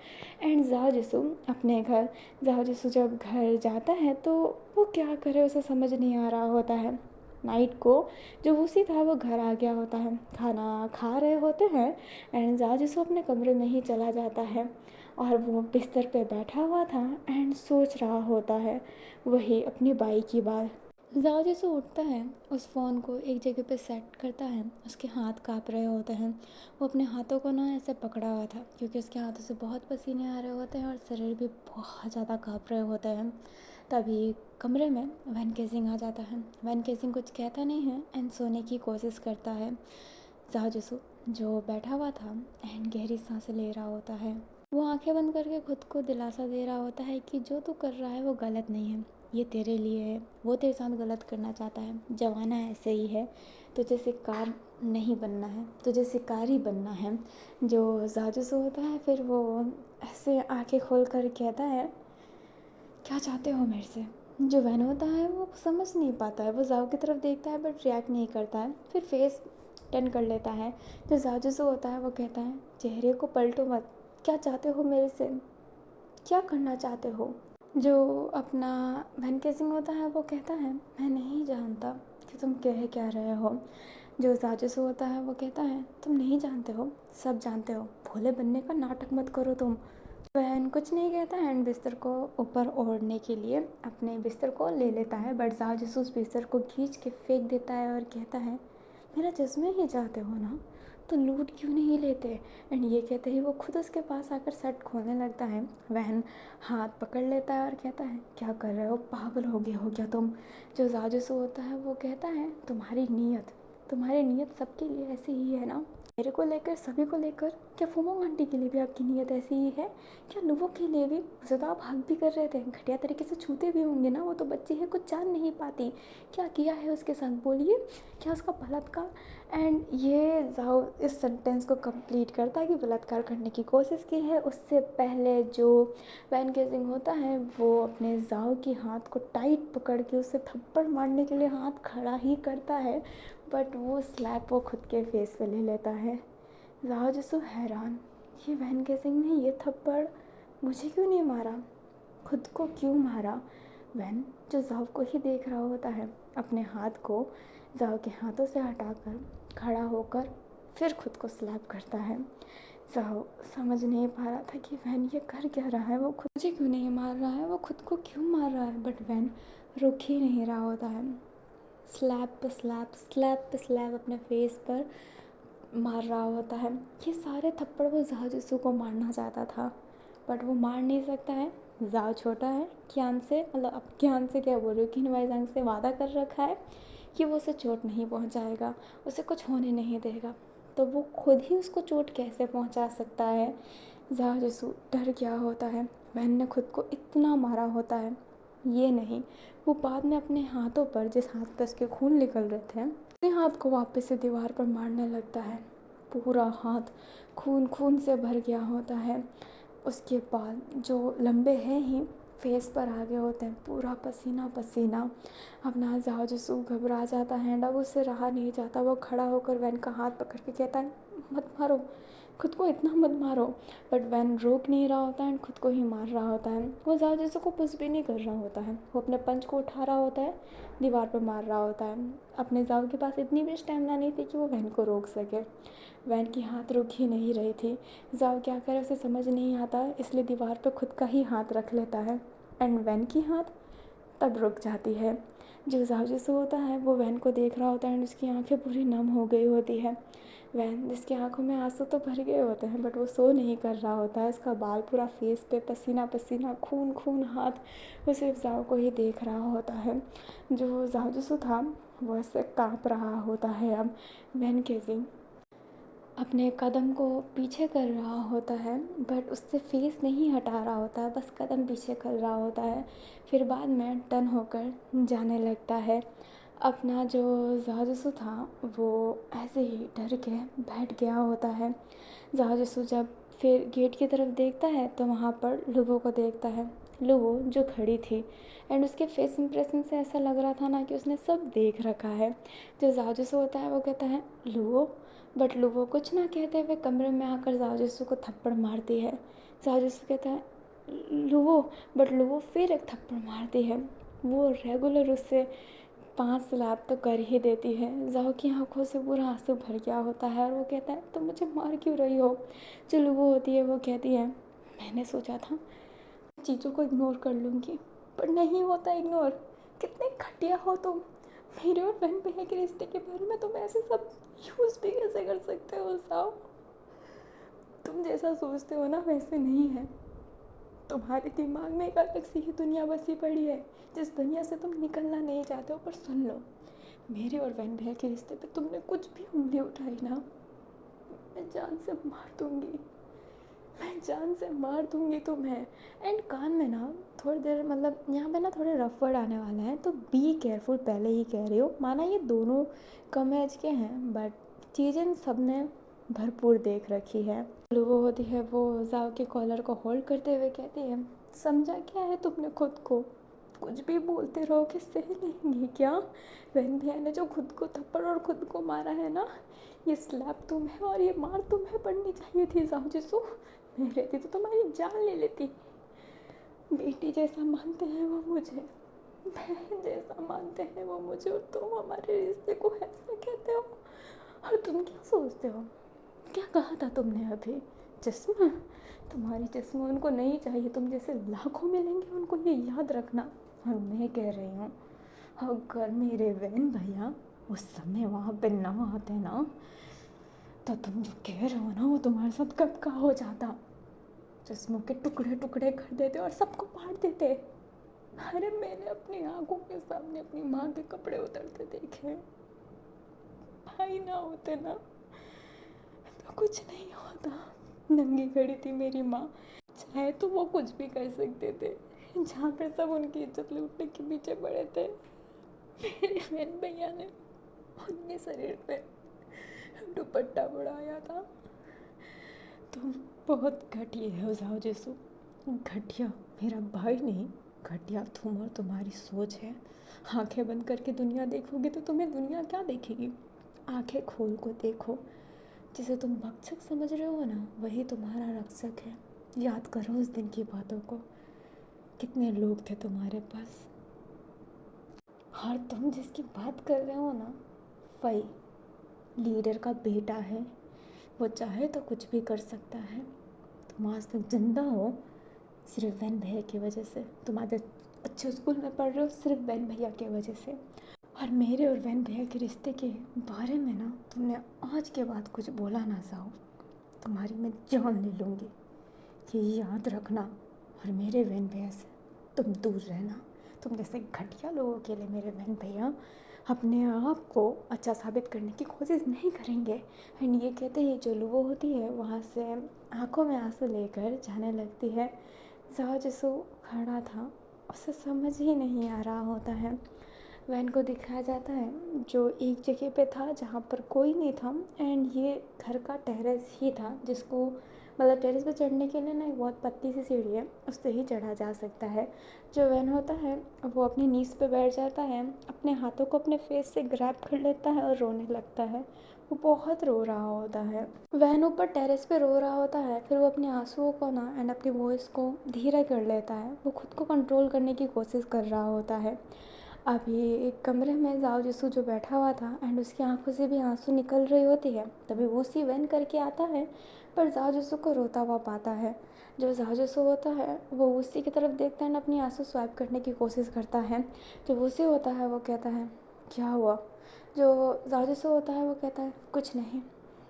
एंड जाओ अपने घर, जाओ जब घर जाता है तो वो क्या करे उसे समझ नहीं आ रहा होता है। नाइट को जो उसी था वो घर आ गया होता है, खाना खा रहे होते हैं। एंड जाओ अपने कमरे में ही चला जाता है और वो बिस्तर पे बैठा हुआ था एंड सोच रहा होता है वही अपनी बाई की बात। जाओ जैसे उठता है, उस फ़ोन को एक जगह पे सेट करता है, उसके हाथ काँप रहे होते हैं। वो अपने हाथों को ना ऐसे पकड़ा हुआ था, क्योंकि उसके हाथों से बहुत पसीने आ रहे होते हैं और शरीर भी बहुत ज़्यादा काँप रहे होते हैं। तभी कमरे में वैन केसिंग आ जाता है। वैन केसिंग कुछ कहता नहीं है एंड सोने की कोशिश करता है। जाओ जो बैठा हुआ था एंड गहरी सांसें ले रहा होता है, वो आंखें बंद करके खुद को दिलासा दे रहा होता है कि जो तू कर रहा है वो गलत नहीं है, ये तेरे लिए है। वो तेरे साथ गलत करना चाहता है, जमाना ऐसे ही है, तुझे शिकार नहीं बनना है, तुझे शिकारी बनना है। जो जाजू होता है फिर वो ऐसे आंखें खोल कर कहता है, क्या चाहते हो मेरे से। जो वैन होता है वो समझ नहीं पाता है, वो जाओ की तरफ देखता है बट रिएक्ट नहीं करता है, फिर फेस टर्न कर लेता है। जो जाजू होता है वो कहता है, चेहरे को पलटो मत, क्या चाहते हो मेरे से, क्या करना चाहते हो। जो अपना वैन केसिंग होता है वो कहता है, मैं नहीं जानता कि तुम कह क्या रहे हो। जो जाजू होता है वो कहता है, तुम नहीं जानते हो, सब जानते हो, भोले बनने का नाटक मत करो तुम। वैन कुछ नहीं कहता है एंड बिस्तर को ऊपर ओढ़ने के लिए अपने बिस्तर को ले लेता है, बट जाजू उस बिस्तर को खींच के फेंक देता है और कहता है, मेरा चश्मे ही चाहते हो ना, तो लूट क्यों नहीं लेते। एंड ये कहते ही वो खुद उसके पास आकर शर्ट खोलने लगता है। वहन हाथ पकड़ लेता है और कहता है, क्या कर रहे हो, पागल हो गए हो क्या तुम। जो जाजू होता है वो कहता है, तुम्हारी नीयत तुम्हारी नीयत सबके लिए ऐसी ही है ना, मेरे को लेकर, सभी को लेकर। क्या फूमो आंटी के लिए भी आपकी नीयत ऐसी ही है? क्या नुबो के लिए भी? उसे तो आप हक भी कर रहे थे, घटिया तरीके से छूते भी होंगे ना, वो तो बच्ची है, कुछ जान नहीं पाती। क्या किया है उसके साथ बोलिए? क्या उसका बलात्कार? एंड ये जाओ इस सेंटेंस को कंप्लीट करता है कि बलात्कार करने की कोशिश की है। उससे पहले जो वैन गेजिंग होता है वो अपने जाओ की हाथ को टाइट पकड़ के उसे थप्पड़ मारने के लिए हाथ खड़ा ही करता है, बट वो स्लैप वो खुद के फेस पे ले लेता है। जाओ जसो हैरान, ये वैन गेजिंग ने ये थप्पड़ मुझे क्यों नहीं मारा, खुद को क्यों मारा? वैन जो जाओ को ही देख रहा होता है, अपने हाथ को जाओ के हाथों से हटाकर खड़ा होकर फिर खुद को स्लैप करता है। जाओ समझ नहीं पा रहा था कि वैन ये कर क्या रहा है, वो खुद मुझे क्यों नहीं मार रहा है, वो खुद को क्यों मार रहा है, बट वैन रुक ही नहीं रहा होता है। स्लैप पे स्लैप, स्लैप पे स्लैप अपने फेस पर मार रहा होता है। ये सारे थप्पड़ वो जाओ जिसू को मारना चाहता था, बट वो मार नहीं सकता है। जाओ छोटा है, कियान से, मतलब अब कियान से क्या बोल रही हूँ, किनवाइजांग से वादा कर रखा है कि वो उसे चोट नहीं पहुँचाएगा, उसे कुछ होने नहीं देगा, तो वो खुद ही उसको चोट कैसे पहुँचा सकता है? जाओ जिसू डर गया होता है, बहन ने खुद को इतना मारा होता है। ये नहीं, वो बाद में अपने हाथों पर, जिस हाथ पर उसके खून निकल रहे थे, अपने हाथ को वापस से दीवार पर मारने लगता है। पूरा हाथ खून खून से भर गया होता है। उसके बाद जो लंबे हैं ही फेस पर आ गए होते हैं, पूरा पसीना पसीना। अपना जाओ जसू घबरा जाता है, अब उससे रहा नहीं जाता। वो खड़ा होकर वैन का हाथ पकड़ के कहता है, मत मारो, खुद को इतना मत मारो। बट वैन रोक नहीं रहा होता है एंड खुद को ही मार रहा होता है। वो जाओ जसू को पुश भी नहीं कर रहा होता है, वो अपने पंच को उठा रहा होता है, दीवार पर मार रहा होता है। अपने जाओ के पास इतनी भी स्टेमिना नहीं थी कि वो वैन को रोक सके। वैन की हाथ रुक ही नहीं रही थी। जाओ क्या करे उसे समझ नहीं आता, इसलिए दीवार पर खुद का ही हाथ रख लेता है एंड वैन की हाथ तब रुक जाती है। जो जाओ जिसू होता है वो वैन को देख रहा होता है एंड उसकी आंखें पूरी नम हो गई होती है। वैन जिसकी आंखों में आंसू तो भर गए होते हैं, बट वो सो नहीं कर रहा होता है। उसका बाल पूरा फेस पे पसीना पसीना, खून खून हाथ, वो सिर्फ जाओ को ही देख रहा होता है। जो जाओ जिसू था वो ऐसे काँप रहा होता है। अब वैन केजिंग अपने कदम को पीछे कर रहा होता है, बट उससे फेस नहीं हटा रहा होता है, बस कदम पीछे कर रहा होता है। फिर बाद में टर्न होकर जाने लगता है। अपना जो जाजसू था वो ऐसे ही डर के बैठ गया होता है। जाजसू जब फिर गेट की तरफ देखता है तो वहाँ पर लुबो को देखता है। लुबो जो खड़ी थी एंड उसके फेस इंप्रेशन से ऐसा लग रहा था ना कि उसने सब देख रखा है। जो जाजसू होता है वो कहता है लुबो, बट लुबो कुछ ना कहते हुए कमरे में आकर जाजसू को थप्पड़ मारती है। जाजसू कहता है लुबो, बट लुबो फिर एक थप्पड़ मारती है। वो रेगुलर उससे 5 स्लैप तो कर ही देती है। जाओ की आंखों से पूरा आंसू भर गया होता है और वो कहता है तुम मुझे मार क्यों रही हो? जो लुबो होती है वो कहती है मैंने सोचा था चीज़ों को इग्नोर कर लूँगी, पर नहीं होता इग्नोर। कितने घटिया हो तुम। मेरे और बहन भैया के रिश्ते के बारे में तुम ऐसे सब यूज़ भी कैसे कर सकते हो? साओ, तुम जैसा सोचते हो ना वैसे नहीं है। तुम्हारे दिमाग में एक अलग सी ही दुनिया बसी पड़ी है, जिस दुनिया से तुम निकलना नहीं चाहते हो। पर सुन लो, मेरे और बहन भैया के रिश्ते पे तुमने कुछ भी उंगली उठाई ना, मैं जान से मार दूँगी, मैं जान से मार दूँगी तुम्हें। एंड कान में ना थोड़ी देर, मतलब यहाँ पे ना थोड़े रफ वर्ड आने वाले हैं, तो बी केयरफुल, पहले ही कह रही हो। माना ये दोनों कम एज के हैं, बट चीज़ें सब ने भरपूर देख रखी है। वो होती है वो जाओ के कॉलर को होल्ड करते हुए कहती है समझा क्या है तुमने खुद को? कुछ भी बोलते रहो कि सह लेंगी क्या? बहन भैया ने जो खुद को थप्पड़ और खुद को मारा है ना, ये स्लैप तुम्हें और ये मार तुम्हें पड़नी चाहिए थी। जाओ जिसू, मैं रहती तो तुम्हारी जान ले लेती। बेटी जैसा मानते हैं वो मुझे, बहन जैसा मानते हैं वो मुझे, और तुम हमारे रिश्ते को ऐसा कहते हो। और तुम क्या सोचते हो? क्या कहा था तुमने अभी? चश्मा? तुम्हारी चश्मा उनको नहीं चाहिए, तुम जैसे लाखों मिलेंगे उनको, ये याद रखना। और मैं कह रही हूँ अगर मेरे बहन भैया उस समय वहाँ पे ना आते ना, तो तुम जो कह रहे हो ना वो तुम्हारे साथ कब का हो जाता। चश्मों के टुकड़े टुकड़े कर देते और सबको बांट देते। अरे मैंने अपनी आंखों के सामने अपनी माँ के कपड़े उतरते देखे। भाई ना होते ना तो कुछ नहीं होता। नंगी खड़ी थी मेरी माँ, चाहे तो वो कुछ भी कर सकते थे। जहाँ पे सब उनकी इज्जत लूटने के पीछे पड़े थे, मेरे बहन भैया ने उनके शरीर पे दुपट्टा उड़ाया था। तुम बहुत घटिया हो जाओ जैसू, घटिया। मेरा भाई नहीं, घटिया तुम और तुम्हारी सोच है। आंखें बंद करके दुनिया देखोगे तो तुम्हें दुनिया क्या देखेगी? आंखें खोल को देखो। जिसे तुम भक्षक समझ रहे हो ना, वही तुम्हारा रक्षक है। याद करो उस दिन की बातों को। कितने लोग थे तुम्हारे पास, और तुम जिसकी बात कर रहे हो ना, वही लीडर का बेटा है। वो चाहे तो कुछ भी कर सकता है। तुम आज तक जिंदा हो सिर्फ बहन भैया की वजह से। तुम आज अच्छे स्कूल में पढ़ रहे हो सिर्फ बहन भैया की वजह से। और मेरे और बहन भैया के रिश्ते के बारे में ना तुमने आज के बाद कुछ बोला ना जाओ, तुम्हारी मैं जान ले लूँगी, ये याद रखना। और मेरे बहन भैया से तुम दूर रहना। तुम जैसे घटिया लोगों के लिए मेरे बहन भैया अपने आप को अच्छा साबित करने की कोशिश नहीं करेंगे। एंड ये कहते हैं जो वो होती है वहाँ से आंखों में आंसू लेकर जाने लगती है। जहाँ जिसू खड़ा था उसे समझ ही नहीं आ रहा होता है। वैन को दिखाया जाता है जो एक जगह पे था जहाँ पर कोई नहीं था। एंड ये घर का टेरेस ही था, जिसको मतलब टेरेस पे चढ़ने के लिए ना एक बहुत पतली सी सीढ़ी है, उससे ही चढ़ा जा सकता है। जो वैन होता है वो अपनी नीज़ पे बैठ जाता है, अपने हाथों को अपने फेस से ग्रैब कर लेता है और रोने लगता है। वो बहुत रो रहा होता है। वैन ऊपर टेरेस पे रो रहा होता है, फिर वो अपने आंसुओं को ना एंड अपनी वॉइस को धीरे कर लेता है। वो खुद को कंट्रोल करने की कोशिश कर रहा होता है। अभी एक कमरे में जाओ जिसू जो बैठा हुआ था एंड उसकी आंखों से भी आंसू निकल रही होती है, तभी वो उसी वैन करके आता है। पर जाओ जिसू को रोता हुआ पाता है। जो जाओ जिसू होता है वो उसी की तरफ देखता है एंड अपनी आंसू स्वाइप करने की कोशिश करता है। जो उसी होता है वो कहता है क्या हुआ? जो जाओ जिसू होता है वो कहता है कुछ नहीं।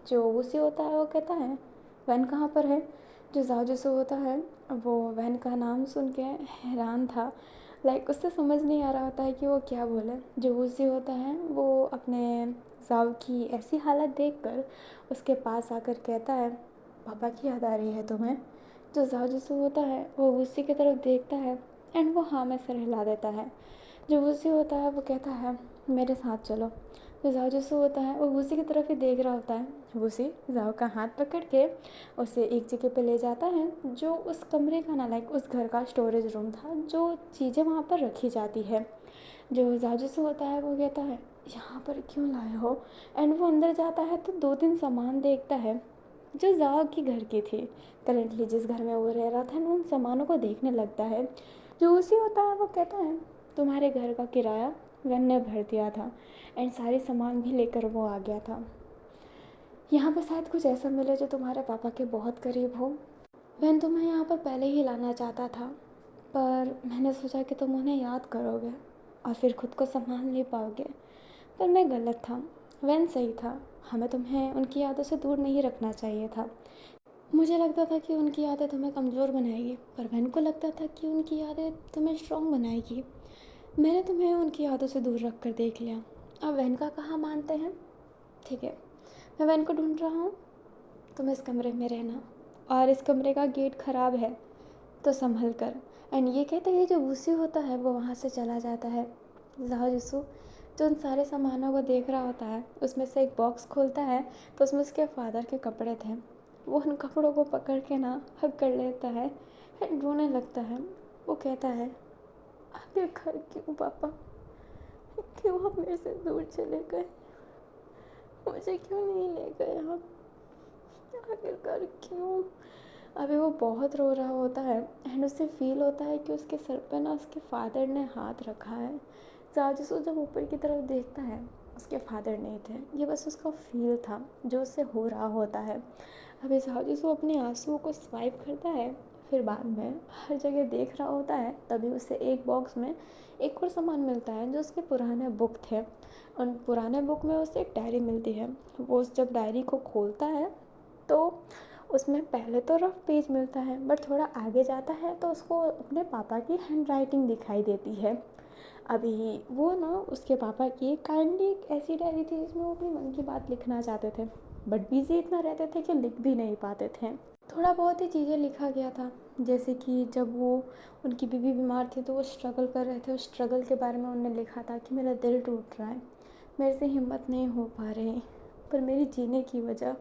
जो उसी होता है वो कहता है वैन कहाँ पर है? जो जाओ जिसू होता है वो वैन का नाम सुन के हैरान था। उससे समझ नहीं आ रहा होता है कि वो क्या बोले। जो उसी होता है वो अपने जाव की ऐसी हालत देखकर उसके पास आकर कहता है पापा की याद आ रही है तुम्हें? जो जाव जिसू होता है वो उसी की तरफ देखता है एंड वो हाँ में सर हिला देता है। जो उसी होता है वो कहता है मेरे साथ चलो। जो जाओ जिसू होता है वो उसी की तरफ ही देख रहा होता है। उसी जाओ का हाथ पकड़ के उसे एक जगह पे ले जाता है, जो उस कमरे का ना उस घर का स्टोरेज रूम था, जो चीज़ें वहाँ पर रखी जाती है। जो जाओ जिसू होता है वो कहता है यहाँ पर क्यों लाए हो? एंड वो अंदर जाता है तो 2-3 सामान देखता है जो जाओ की घर की थी। करेंटली जिस घर में वो रह रहा था उन सामानों को देखने लगता है। जो उसी होता है वो कहता है तुम्हारे घर का किराया वन ने भर दिया था एंड सारी सामान भी लेकर वो आ गया था। यहाँ पर शायद कुछ ऐसा मिले जो तुम्हारे पापा के बहुत करीब हो। वैन तुम्हें यहाँ पर पहले ही लाना चाहता था, पर मैंने सोचा कि तुम उन्हें याद करोगे और फिर खुद को संभाल नहीं पाओगे। पर मैं गलत था, वैन सही था। हमें तुम्हें उनकी यादों से दूर नहीं रखना चाहिए था। मुझे लगता था कि उनकी यादें तुम्हें कमज़ोर बनाएगी, पर वैन को लगता था कि उनकी यादें तुम्हें स्ट्रॉन्ग बनाएगी। मैंने तुम्हें उनकी यादों से दूर रख कर देख लिया। अब वैन का कहाँ मानते हैं? ठीक है, मैं वैन को ढूंढ रहा हूँ, तुम इस कमरे में रहना, और इस कमरे का गेट ख़राब है तो संभल कर। एंड ये कहते हैं जो भूसी होता है वो वहाँ से चला जाता है। जाओ जिसू जो उन सारे सामानों को देख रहा होता है उसमें से एक बॉक्स खोलता है तो उसमें उसके फादर के कपड़े थे। वो उन कपड़ों को पकड़ के ना हग कर लेता है एंड रोने लगता है। वो कहता है आखिरकार क्यों पापा, क्यों आप मेरे से दूर चले गए? मुझे क्यों नहीं ले गए आप? आखिरकार क्यों? अभी वो बहुत रो रहा होता है एंड उसे फील होता है कि उसके सर पे ना उसके फादर ने हाथ रखा है। जाजिसू जब ऊपर की तरफ देखता है उसके फादर नहीं थे, ये बस उसका फील था जो उससे हो रहा होता है। अभी जाजिसू अपने आंसुओं को स्वाइप करता है, फिर बाद में हर जगह देख रहा होता है, तभी उसे एक बॉक्स में एक और सामान मिलता है जो उसके पुराने बुक थे। उन पुराने बुक में उसे एक डायरी मिलती है। वो जब डायरी को खोलता है तो उसमें पहले तो रफ पेज मिलता है, बट थोड़ा आगे जाता है तो उसको अपने पापा की हैंड राइटिंग दिखाई देती है। अभी वो ना उसके पापा की काइंडली एक ऐसी डायरी थी जिसमें वो अपनी मन की बात लिखना चाहते थे, बट बिजी इतना रहते थे कि लिख भी नहीं पाते थे। थोड़ा बहुत ही चीज़ें लिखा गया था, जैसे कि जब वो उनकी बीवी बीमार थी तो वो स्ट्रगल कर रहे थे, उस स्ट्रगल के बारे में उन्होंने लिखा था कि मेरा दिल टूट रहा है, मेरे से हिम्मत नहीं हो पा रही, पर मेरी जीने की वजह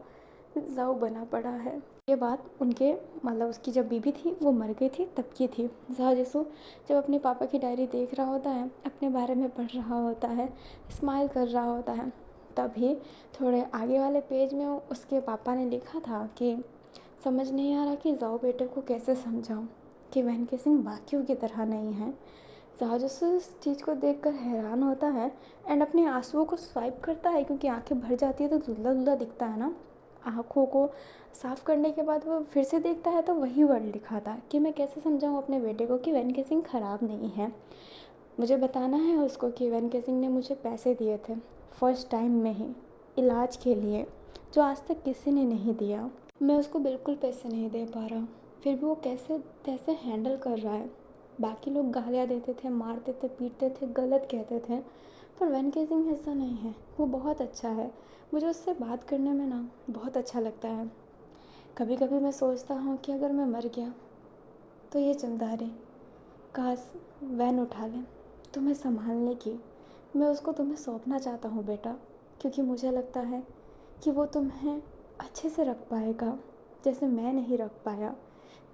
जाऊ बना पड़ा है। ये बात उनके मतलब उसकी जब बीबी थी वो मर गई थी तब की थी। जाओ जसू जब अपने पापा की डायरी देख रहा होता है, अपने बारे में पढ़ रहा होता है, स्माइल कर रहा होता है, तभी थोड़े आगे वाले पेज में उसके पापा ने लिखा था कि समझ नहीं आ रहा कि जाओ बेटे को कैसे समझाऊं कि वैन केसिंग बाकियों की तरह नहीं है। जाओ जसू इस चीज़ को देखकर हैरान होता है एंड अपने आंसुओं को स्वाइप करता है, क्योंकि आंखें भर जाती है तो धुंधला धुंधला दिखता है ना। आँखों को साफ़ करने के बाद वो फिर से देखता है तो वही वर्ड लिखा था कि मैं कैसे समझाऊँ अपने बेटे को कि वैन केसिंग ख़राब नहीं है। मुझे बताना है उसको कि वैन केसिंग ने मुझे पैसे दिए थे फर्स्ट टाइम में ही इलाज के लिए, जो आज तक किसी ने नहीं दिया। मैं उसको बिल्कुल पैसे नहीं दे पा रहा, फिर भी वो कैसे कैसे हैंडल कर रहा है। बाकी लोग गालियाँ देते थे, मारते थे, पीटते थे, गलत कहते थे, पर वैन केसिंग ऐसा नहीं है, वो बहुत अच्छा है। मुझे उससे बात करने में ना बहुत अच्छा लगता है। कभी कभी मैं सोचता हूँ कि अगर मैं मर गया तो ये चिंगारी काश वैन उठा लें तुम्हें संभालने की। मैं उसको तुम्हें सौंपना चाहता हूँ बेटा, क्योंकि मुझे लगता है कि वो तुम्हें अच्छे से रख पाएगा जैसे मैं नहीं रख पाया।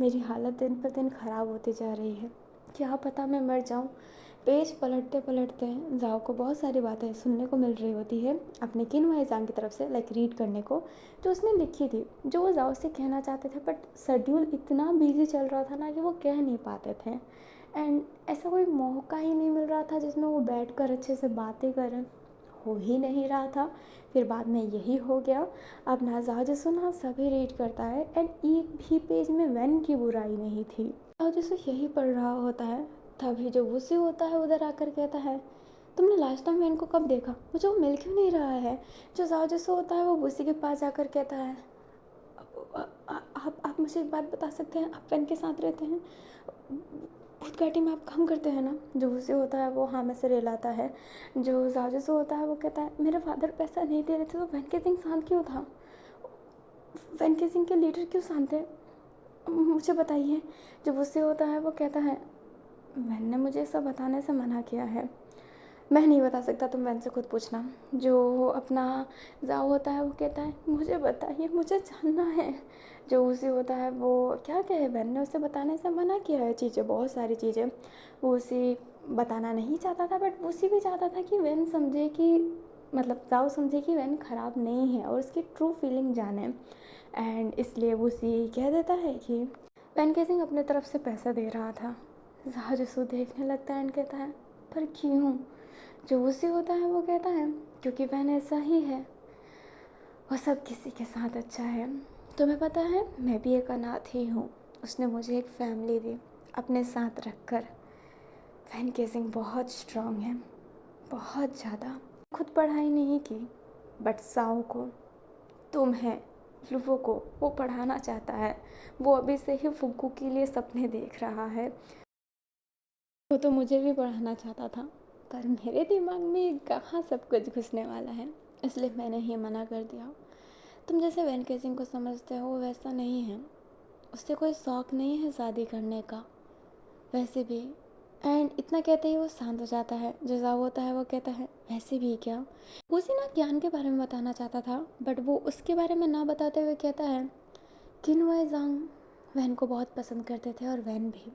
मेरी हालत दिन पर दिन ख़राब होती जा रही है, क्या पता मैं मर जाऊँ। पेज पलटते पलटते जाओ को बहुत सारी बातें सुनने को मिल रही होती है अपने किन्वा एग्ज़ाम की तरफ से, लाइक रीड करने को, जो उसने लिखी थी, जो वो जाओ से कहना चाहते थे, बट शेड्यूल इतना बिजी चल रहा था ना कि वो कह नहीं पाते थे। एंड ऐसा कोई मौका ही नहीं मिल रहा था जिसमें वो बैठ कर अच्छे से बातें करें, हो ही नहीं रहा था। फिर बाद में यही हो गया। अब नाज़ा सुना सभी रीड करता है एंड एक भी पेज में वैन की बुराई नहीं थी, और जैसे यही पढ़ रहा होता है तभी जो वुसी होता है उधर आकर कहता है तुमने लास्ट टाइम वैन को कब देखा, मुझे वो मिल क्यों नहीं रहा है। जो जाओ जैसे होता है वो वुसी के पास जाकर कहता है आप मुझे एक बात बता सकते हैं, आप वैन के साथ रहते हैं, भूतघाटी में आप काम करते हैं ना। जो उसे होता है वो हाँ में से रेलाता है। जो जाजू होता है वो कहता है मेरे फादर पैसा नहीं दे रहे थे तो वैन के सिंह शांत क्यों था, वैन के सिंह के लीडर क्यों शांत थे, मुझे बताइए। जब उससे होता है वो कहता है वैन ने मुझे सब बताने से मना किया है, मैं नहीं बता सकता, तुम वैन से खुद पूछना। जो अपना जाओ होता है वो कहता है मुझे बताइए, मुझे जानना है। जो उसी होता है वो क्या कहे, वैन ने उसे बताने से मना किया है चीज़ें, बहुत सारी चीज़ें वो उसे बताना नहीं चाहता था, बट उसी भी चाहता था कि वैन समझे कि मतलब जाओ समझे कि वैन ख़राब नहीं है और उसकी ट्रू फीलिंग जाने। एंड इसलिए वो उसी कह देता है कि वैन केसिंग अपने तरफ से पैसा दे रहा था। जहाजुसू देखने लगता है एंड कहता है पर क्यों। जो उसी होता है वो कहता है क्योंकि वैन ऐसा ही है, वो सब किसी के साथ अच्छा है। तुम्हें पता है मैं भी एक अनाथ ही हूँ, उसने मुझे एक फैमिली दी अपने साथ रख कर। वैन केसिंग बहुत स्ट्रांग है, बहुत ज़्यादा। खुद पढ़ाई नहीं की, बट साओ को, तुम्हें, लुवो को वो पढ़ाना चाहता है। वो अभी से ही फुग्गू के लिए सपने देख रहा है। वो तो मुझे भी पढ़ाना चाहता था, पर मेरे दिमाग में कहाँ सब कुछ घुसने वाला है, इसलिए मैंने ही मना कर दिया। तुम जैसे वैन केसिंग को समझते हो वो वैसा नहीं है, उससे कोई शौक़ नहीं है शादी करने का वैसे भी। एंड इतना कहते ही वो शांत हो जाता है। जो जाओ होता है वो कहता है वैसे भी क्या। उसी ना ज्ञान के बारे में बताना चाहता था, बट वो उसके बारे में ना बताते हुए कहता है किन्वा जांग वैन को बहुत पसंद करते थे और वैन भी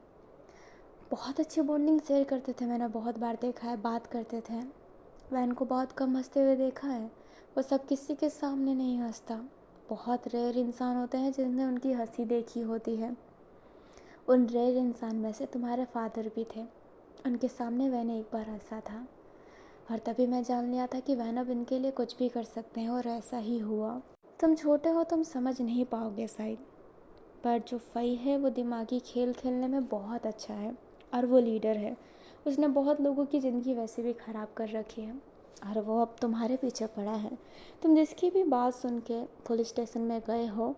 बहुत अच्छी बॉन्डिंग शेयर करते थे। मैंने बहुत बार देखा है, बात करते थे। वैन को बहुत कम हंसते हुए देखा है, वो सब किसी के सामने नहीं हंसता। बहुत रेयर इंसान होते हैं जिनने उनकी हंसी देखी होती है। उन रेयर इंसान में से तुम्हारे फादर भी थे, उनके सामने वैन एक बार हंसा था, और तभी मैं जान लिया था कि वैन अब इनके लिए कुछ भी कर सकते हैं, और ऐसा ही हुआ। तुम छोटे हो, तुम समझ नहीं पाओगे शायद, पर जो फई है वो दिमागी खेल खेलने में बहुत अच्छा है, और वो लीडर है। उसने बहुत लोगों की ज़िंदगी वैसे भी ख़राब कर रखी है, और वो अब तुम्हारे पीछे पड़ा है। तुम जिसकी भी बात सुन के पुलिस स्टेशन में गए हो,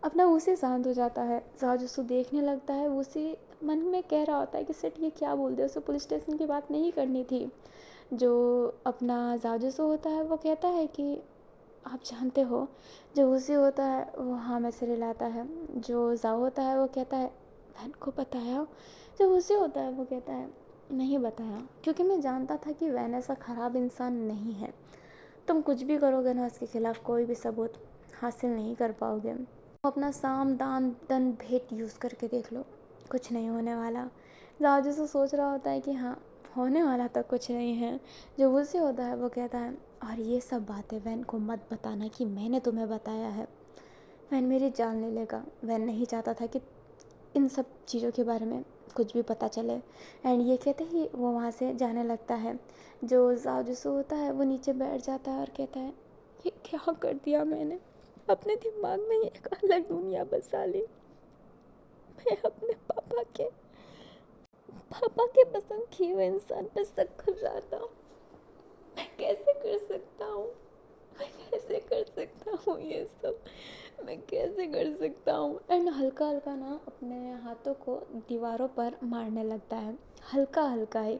अपना उसे शांत हो जाता है। जाजूसू देखने लगता है उसे मन में कह रहा होता है कि सेट ये क्या बोल दिया, उसे पुलिस स्टेशन की बात नहीं करनी थी। जो अपना जाजूसू होता है वो कहता है कि आप जानते हो। जो उसी होता है वो हाँ में सिर हिलाता है। जो जाओ होता है वो कहता है बहन को बताया। जो उसी होता है वो कहता है नहीं बताया, क्योंकि मैं जानता था कि वैन ऐसा ख़राब इंसान नहीं है। तुम कुछ भी करोगे ना, उसके खिलाफ़ कोई भी सबूत हासिल नहीं कर पाओगे। अपना साम दान दंड भेद यूज़ करके देख लो, कुछ नहीं होने वाला। जाजू से सोच रहा होता है कि हाँ, होने वाला तो कुछ नहीं है। जो उसे होता है वो कहता है और ये सब बातें वैन को मत बताना कि मैंने तुम्हें बताया है। वैन मेरी जान ले लेगा। वैन नहीं चाहता था कि इन सब चीज़ों के बारे में कुछ भी पता चले। एंड ये कहते ही वो वहाँ से जाने लगता है। जो जाजूसू होता है वो नीचे बैठ जाता है और कहता है ये क्या कर दिया मैंने, अपने दिमाग में एक अलग दुनिया बसा ली। मैं अपने पापा के पसंद किए हुए इंसान पे शक कर रहा था। मैं कैसे कर सकता हूँ, मैं कैसे कर सकता हूँ ये सब, मैं कैसे कर सकता हूँ। एंड हल्का हल्का ना अपने हाथों को दीवारों पर मारने लगता है, हल्का हल्का ही।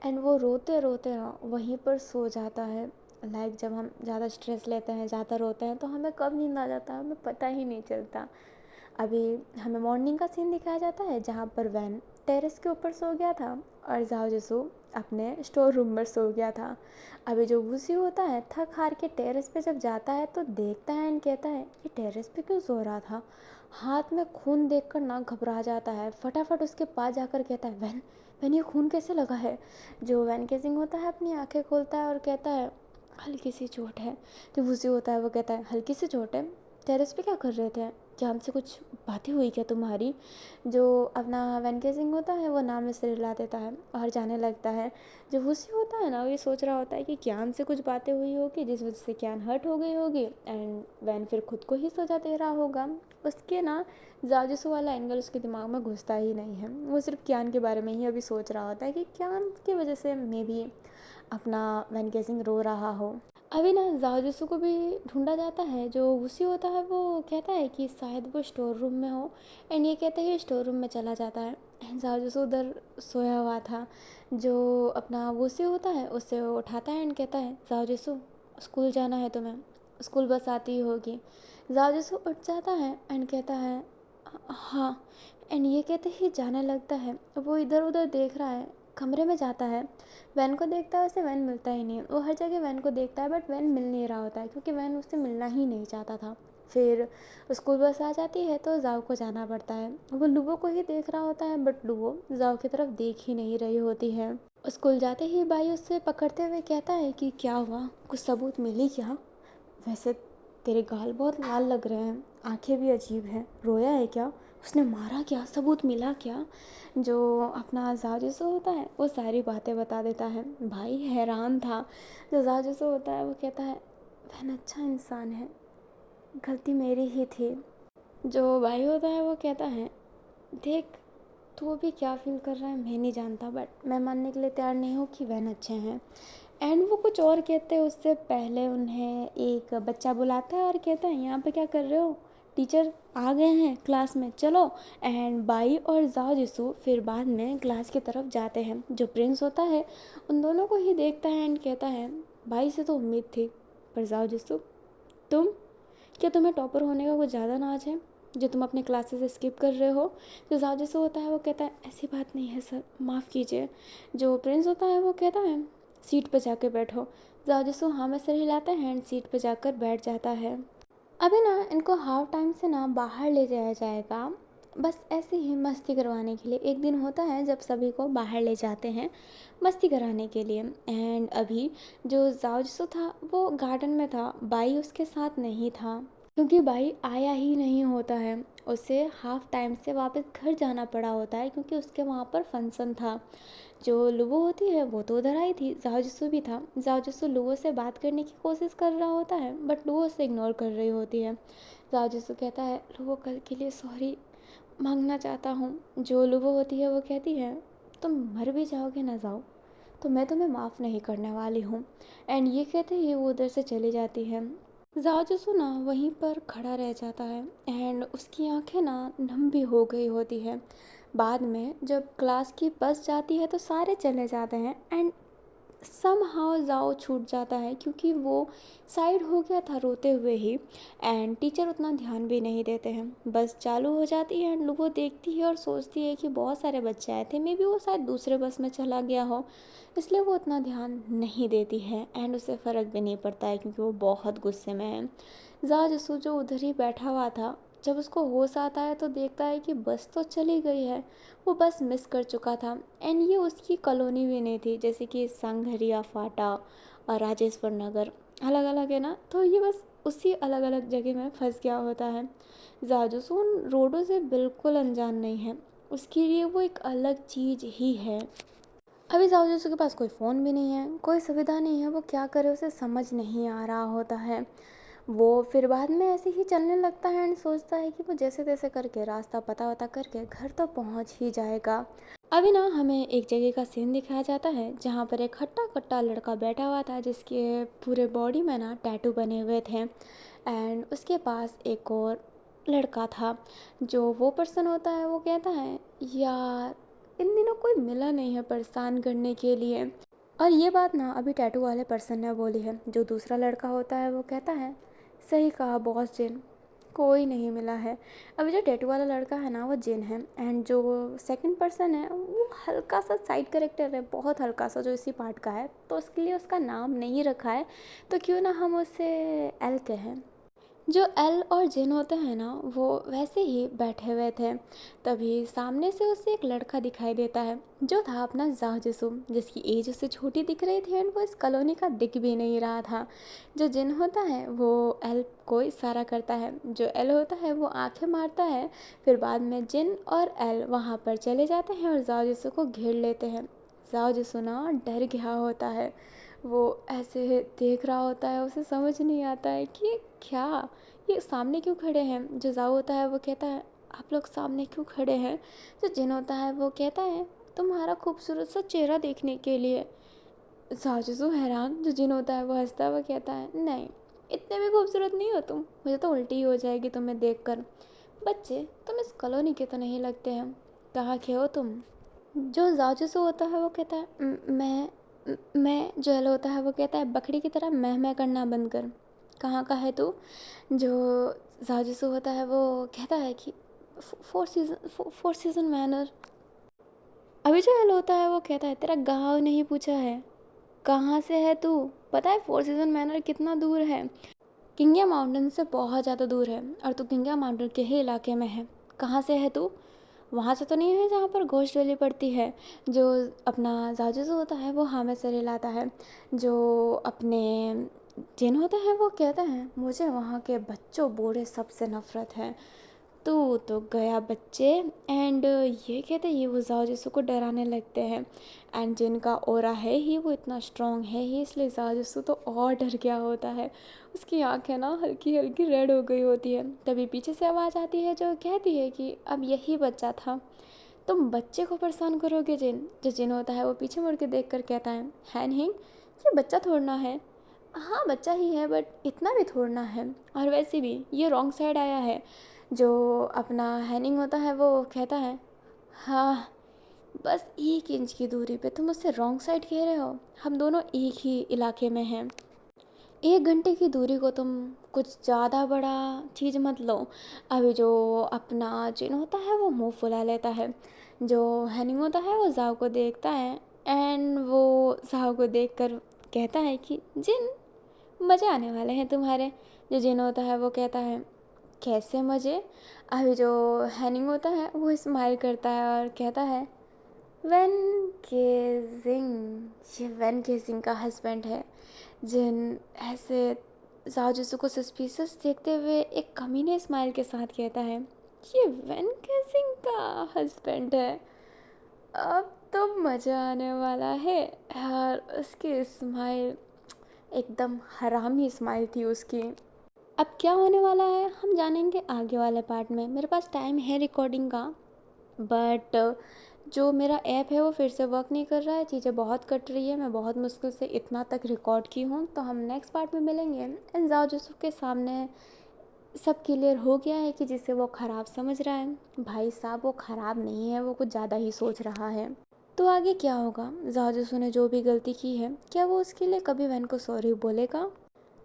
एंड वो रोते रोते ना वहीं पर सो जाता है। लाइक जब हम ज़्यादा स्ट्रेस लेते हैं, ज़्यादा रोते हैं, तो हमें कब नींद आ जाता है हमें पता ही नहीं चलता। अभी हमें मॉर्निंग का सीन दिखाया जाता है जहाँ पर वैन टेरेस के ऊपर सो गया था और जाओ जसू अपने स्टोर रूम में सो गया था। अभी जो वूसी होता है थक हार के टेरेस पे जब जाता है तो देखता है एंड कहता है ये टेरेस पे क्यों सो रहा था। हाथ में खून देखकर ना घबरा जाता है, फटाफट उसके पास जाकर कहता है वैन वैन ये खून कैसे लगा है। जो वैन केसिंग होता है अपनी आंखें खोलता है और कहता है हल्की सी चोट है। जो वूसी होता है वो कहता है हल्की सी चोट है, टेरेस पे क्या कर रहे थे, क्या हमसे कुछ बातें हुई क्या तुम्हारी। जो अपना वैन सिंह होता है वो नाम में सिर हिला देता है और जाने लगता है। जो हुसी होता है ना वो ये सोच रहा होता है कि क्यान से कुछ बातें हुई होगी जिस वजह से क्यान हर्ट हो गई होगी एंड वैन फिर खुद को ही सजा दे रहा होगा। उसके ना जाजूसू वाला एंगल उसके दिमाग में घुसता ही नहीं है। वो सिर्फ क्यान के बारे में ही अभी सोच रहा होता है कि क्यान की वजह से मे भी अपना वैन सिंह रो रहा हो। अभी ना जाओ को भी ढूंढा जाता है। जो उसी होता है वो कहता है कि शायद वो स्टोर रूम में हो एंड ये कहते ही स्टोर रूम में चला जाता है। जाओ उधर सोया हुआ था। जो अपना वूसी होता है उससे वो उठाता है एंड कहता है जाओ स्कूल जाना है तुम्हें, स्कूल बस आती ही होगी। जाओ उठ जाता है एंड कहता है हाँ। एंड ये कहते ही जाने लगता है। वो इधर उधर देख रहा है, कमरे में जाता है, वैन को देखता है, उसे वैन मिलता ही नहीं है। वो हर जगह वैन को देखता है बट वैन मिल नहीं रहा होता है क्योंकि वैन उससे मिलना ही नहीं चाहता था। फिर स्कूल बस आ जाती है तो जाओ को जाना पड़ता है। वो लुबो को ही देख रहा होता है बट लुबो जाओ की तरफ देख ही नहीं रही होती है। स्कूल जाते ही भाई उससे पकड़ते हुए कहता है कि क्या हुआ, कुछ सबूत मिली क्या। वैसे तेरे गाल बहुत लाल लग रहे हैं, आंखें भी अजीब हैं, रोया है क्या, उसने मारा क्या, सबूत मिला क्या। जो अपना जाजूसो होता है वो सारी बातें बता देता है। भाई हैरान था। जो जाजूसो होता है वो कहता है बहन अच्छा इंसान है, गलती मेरी ही थी। जो भाई होता है वो कहता है देख तू अभी क्या फील कर रहा है मैं नहीं जानता बट मैं मानने के लिए तैयार नहीं हूँ कि वैन अच्छे हैं। एंड वो कुछ और कहते हैं उससे पहले उन्हें एक बच्चा बुलाता है और कहता है यहाँ पे क्या कर रहे हो, टीचर आ गए हैं क्लास में चलो। एंड बाई और जाओ जिसू फिर बाद में क्लास की तरफ जाते हैं। जो प्रिंस होता है उन दोनों को ही देखता है एंड कहता है भाई से तो उम्मीद थी पर जाओ जिसू तुम, क्या तुम्हें टॉपर होने का कुछ ज़्यादा नाज है जो तुम अपने क्लासेस स्किप कर रहे हो। जो जाओ जिसू होता है वो कहता है ऐसी बात नहीं है सर, माफ़ कीजिए। जो प्रिंस होता है वो कहता है सीट पर जाकर बैठो। जाओ हाँ में सिर हिलाता है एंड सीट पर जाकर बैठ जाता है। अभी ना इनको हाफ टाइम से ना बाहर ले जाया जाएगा, बस ऐसे ही मस्ती करवाने के लिए। एक दिन होता है जब सभी को बाहर ले जाते हैं मस्ती कराने के लिए। एंड अभी जो जाओ था वो गार्डन में था, बाई उसके साथ नहीं था क्योंकि भाई आया ही नहीं होता है। उसे हाफ टाइम से वापस घर जाना पड़ा होता है क्योंकि उसके वहाँ पर फंक्शन था। जो लुबो होती है वो तो उधर आई थी, जाओ भी था। जाओ लुबो से बात करने की कोशिश कर रहा होता है बट लुबो उसे इग्नोर कर रही होती है। जाओ कहता है लुबो कल के लिए सॉरी मांगना चाहता हूँ। जो लुबो होती है वो कहती है तुम मर भी जाओगे ना जाओ तो मैं तुम्हें माफ़ नहीं करने वाली हूँ। एंड ये कहते ही वो उधर से चली जाती है। जाओ ना वहीं पर खड़ा रह जाता है एंड उसकी आंखें ना नम भी हो गई होती है। बाद में जब क्लास की बस जाती है तो सारे चले जाते हैं एंड समहाउ जाओ छूट जाता है क्योंकि वो साइड हो गया था रोते हुए ही। एंड टीचर उतना ध्यान भी नहीं देते हैं। बस चालू हो जाती है एंड वो देखती है और सोचती है कि बहुत सारे बच्चे आए थे, मे बी वो शायद दूसरे बस में चला गया हो, इसलिए वो उतना ध्यान नहीं देती है एंड उसे फ़र्क भी नहीं पड़ता है क्योंकि वो बहुत गुस्से में है। जसू जो उधर ही बैठा हुआ था, जब उसको होश आता है तो देखता है कि बस तो चली गई है। वो बस मिस कर चुका था एंड ये उसकी कॉलोनी भी नहीं थी, जैसे कि संघरिया फाटा और राजेश्वर नगर अलग अलग है ना, तो ये बस उसी अलग अलग जगह में फंस गया होता है। जाजूस उन रोडों से बिल्कुल अनजान नहीं है, उसके लिए वो एक अलग चीज़ ही है। अभी जाजूस के पास कोई फ़ोन भी नहीं है, कोई सुविधा नहीं है, वो क्या करे उसे समझ नहीं आ रहा होता है। वो फिर बाद में ऐसे ही चलने लगता है एंड सोचता है कि वो जैसे तैसे करके रास्ता पता वता करके घर तो पहुंच ही जाएगा। अभी ना हमें एक जगह का सीन दिखाया जाता है जहाँ पर एक हट्टा कट्टा लड़का बैठा हुआ था जिसके पूरे बॉडी में ना टैटू बने हुए थे एंड उसके पास एक और लड़का था। जो वो पर्सन होता है वो कहता है, यार इन दिनों कोई मिला नहीं है परेशान करने के लिए। और ये बात ना अभी टैटू वाले पर्सन ने बोली है। जो दूसरा लड़का होता है वो कहता है, सही कहा बॉस जिन, कोई नहीं मिला है। अभी जो टैटू वाला लड़का है ना वो जिन है एंड जो सेकंड पर्सन है वो हल्का सा साइड करेक्टर है, बहुत हल्का सा, जो इसी पार्ट का है, तो उसके लिए उसका नाम नहीं रखा है, तो क्यों ना हम उसे एल कहें। जो एल और जिन होते हैं ना वो वैसे ही बैठे हुए थे, तभी सामने से उसे एक लड़का दिखाई देता है जो था अपना जाहजसुम, जिसकी एज उससे छोटी दिख रही थी एंड वो इस कॉलोनी का दिख भी नहीं रहा था। जो जिन होता है वो एल को इशारा करता है, जो एल होता है वो आंखें मारता है। फिर बाद में जिन और एल वहाँ पर चले जाते हैं और जाहजसु को घेर लेते हैं। जाहजसु ना डर गया होता है, वो ऐसे देख रहा होता है, उसे समझ नहीं आता है कि क्या ये सामने क्यों खड़े हैं। जो जाओ होता है वो कहता है, आप लोग सामने क्यों खड़े हैं। जो जिन होता है वो कहता है, तुम्हारा खूबसूरत सा चेहरा देखने के लिए। साजिशु हैरान, जो जिन होता है वो हंसता है, वो कहता है, नहीं इतने भी खूबसूरत नहीं हो तुम, मुझे तो उल्टी ही हो जाएगी तुम्हें देखकर। बच्चे तुम इस कॉलोनी के तो नहीं लगते हैं, कहाँ के हो तुम। जो जाजिशु होता है वो कहता है, मैं जो एल होता है वो कहता है, बकरी की तरह मैं करना बंद कर, कहाँ का है तू। जो जाजिसू होता है वो कहता है कि फोर सीजन मैनर। अभी जो एल होता है वो कहता है, तेरा गाँव नहीं पूछा है, कहाँ से है तू, पता है फोर सीजन मैनर कितना दूर है। किंगिया माउंटेन से बहुत ज़्यादा दूर है और तू किंगिया माउंटेन के ही इलाके में है, कहाँ से है तू, वहाँ से तो नहीं है जहाँ पर घोष डली पड़ती है। जो अपना जाजूस होता है वो हाँ में सर हिलाता है। जो अपने जिन होता है वो कहता है, मुझे वहाँ के बच्चों बूढ़े सबसे नफरत है, तू तो गया बच्चे। एंड ये कहते ही वो जाओ को डराने लगते हैं एंड जिनका ओरा है ही वो इतना स्ट्रॉन्ग है ही, इसलिए जाओ तो और डर गया होता है। उसकी आंखें ना हल्की हल्की रेड हो गई होती है। तभी पीछे से आवाज़ आती है जो कहती है कि अब यही बच्चा था, तुम बच्चे को परेशान करोगे जिन। जो जिन होता है वो पीछे मुड़ के देख कर कहता है नहीं, ये बच्चा थोड़ना है। हाँ बच्चा ही है बट इतना भी थोड़ना है, और वैसे भी ये रॉन्ग साइड आया है। जो अपना हैनिंग होता है वो कहता है, हाँ बस 1 इंच की दूरी पे तुम उससे रॉन्ग साइड कह रहे हो, हम दोनों एक ही इलाके में हैं। 1 घंटे की दूरी को तुम कुछ ज़्यादा बड़ा चीज़ मत लो। अभी जो अपना जिन होता है वो मुंह फुला लेता है। जो हैनिंग होता है वो जाओ को देखता है एंड वो जाओ को देखकर कहता है कि जिन मज़े आने वाले हैं तुम्हारे। जो जिन होता है वो कहता है, कैसे मज़े। अभी जो हैनिंग होता है वो स्माइल करता है और कहता है, वेन केजिंग, ये वेन केजिंग का हस्बैंड है। जिन ऐसे जाजूसू को सस्पिशियस देखते हुए एक कमीने स्माइल के साथ कहता है, ये वेन केजिंग का हस्बैंड है, अब तो मज़ा आने वाला है। और उसकी स्माइल एकदम हरामी स्माइल थी उसकी। अब क्या होने वाला है हम जानेंगे आगे वाले पार्ट में। मेरे पास टाइम है रिकॉर्डिंग का, बट जो मेरा ऐप है वो फिर से वर्क नहीं कर रहा है, चीज़ें बहुत कट रही है, मैं बहुत मुश्किल से इतना तक रिकॉर्ड की हूँ। तो हम नेक्स्ट पार्ट में मिलेंगे एंड जाओ के सामने सब क्लियर हो गया है कि जिसे वो ख़राब समझ रहा है, भाई साहब वो ख़राब नहीं है, वो कुछ ज़्यादा ही सोच रहा है। तो आगे क्या होगा? जाजसू ने जो भी गलती की है, क्या वो उसके लिए कभी वैन को सॉरी बोलेगा?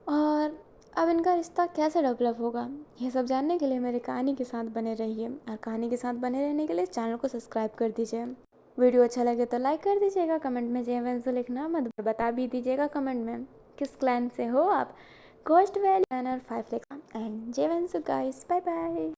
और अब इनका रिश्ता कैसे डेवलप होगा, ये सब जानने के लिए मेरी कहानी के साथ बने रहिए, और कहानी के साथ बने रहने के लिए चैनल को सब्सक्राइब कर दीजिए। वीडियो अच्छा लगे तो लाइक कर दीजिएगा, कमेंट में जय वंशु लिखना मत, बता भी दीजिएगा कमेंट में किस क्लैन से हो आप। गोस्ट वैली बैनर 5 लिखा एंड जय वंशु गाइस, बाय बाय।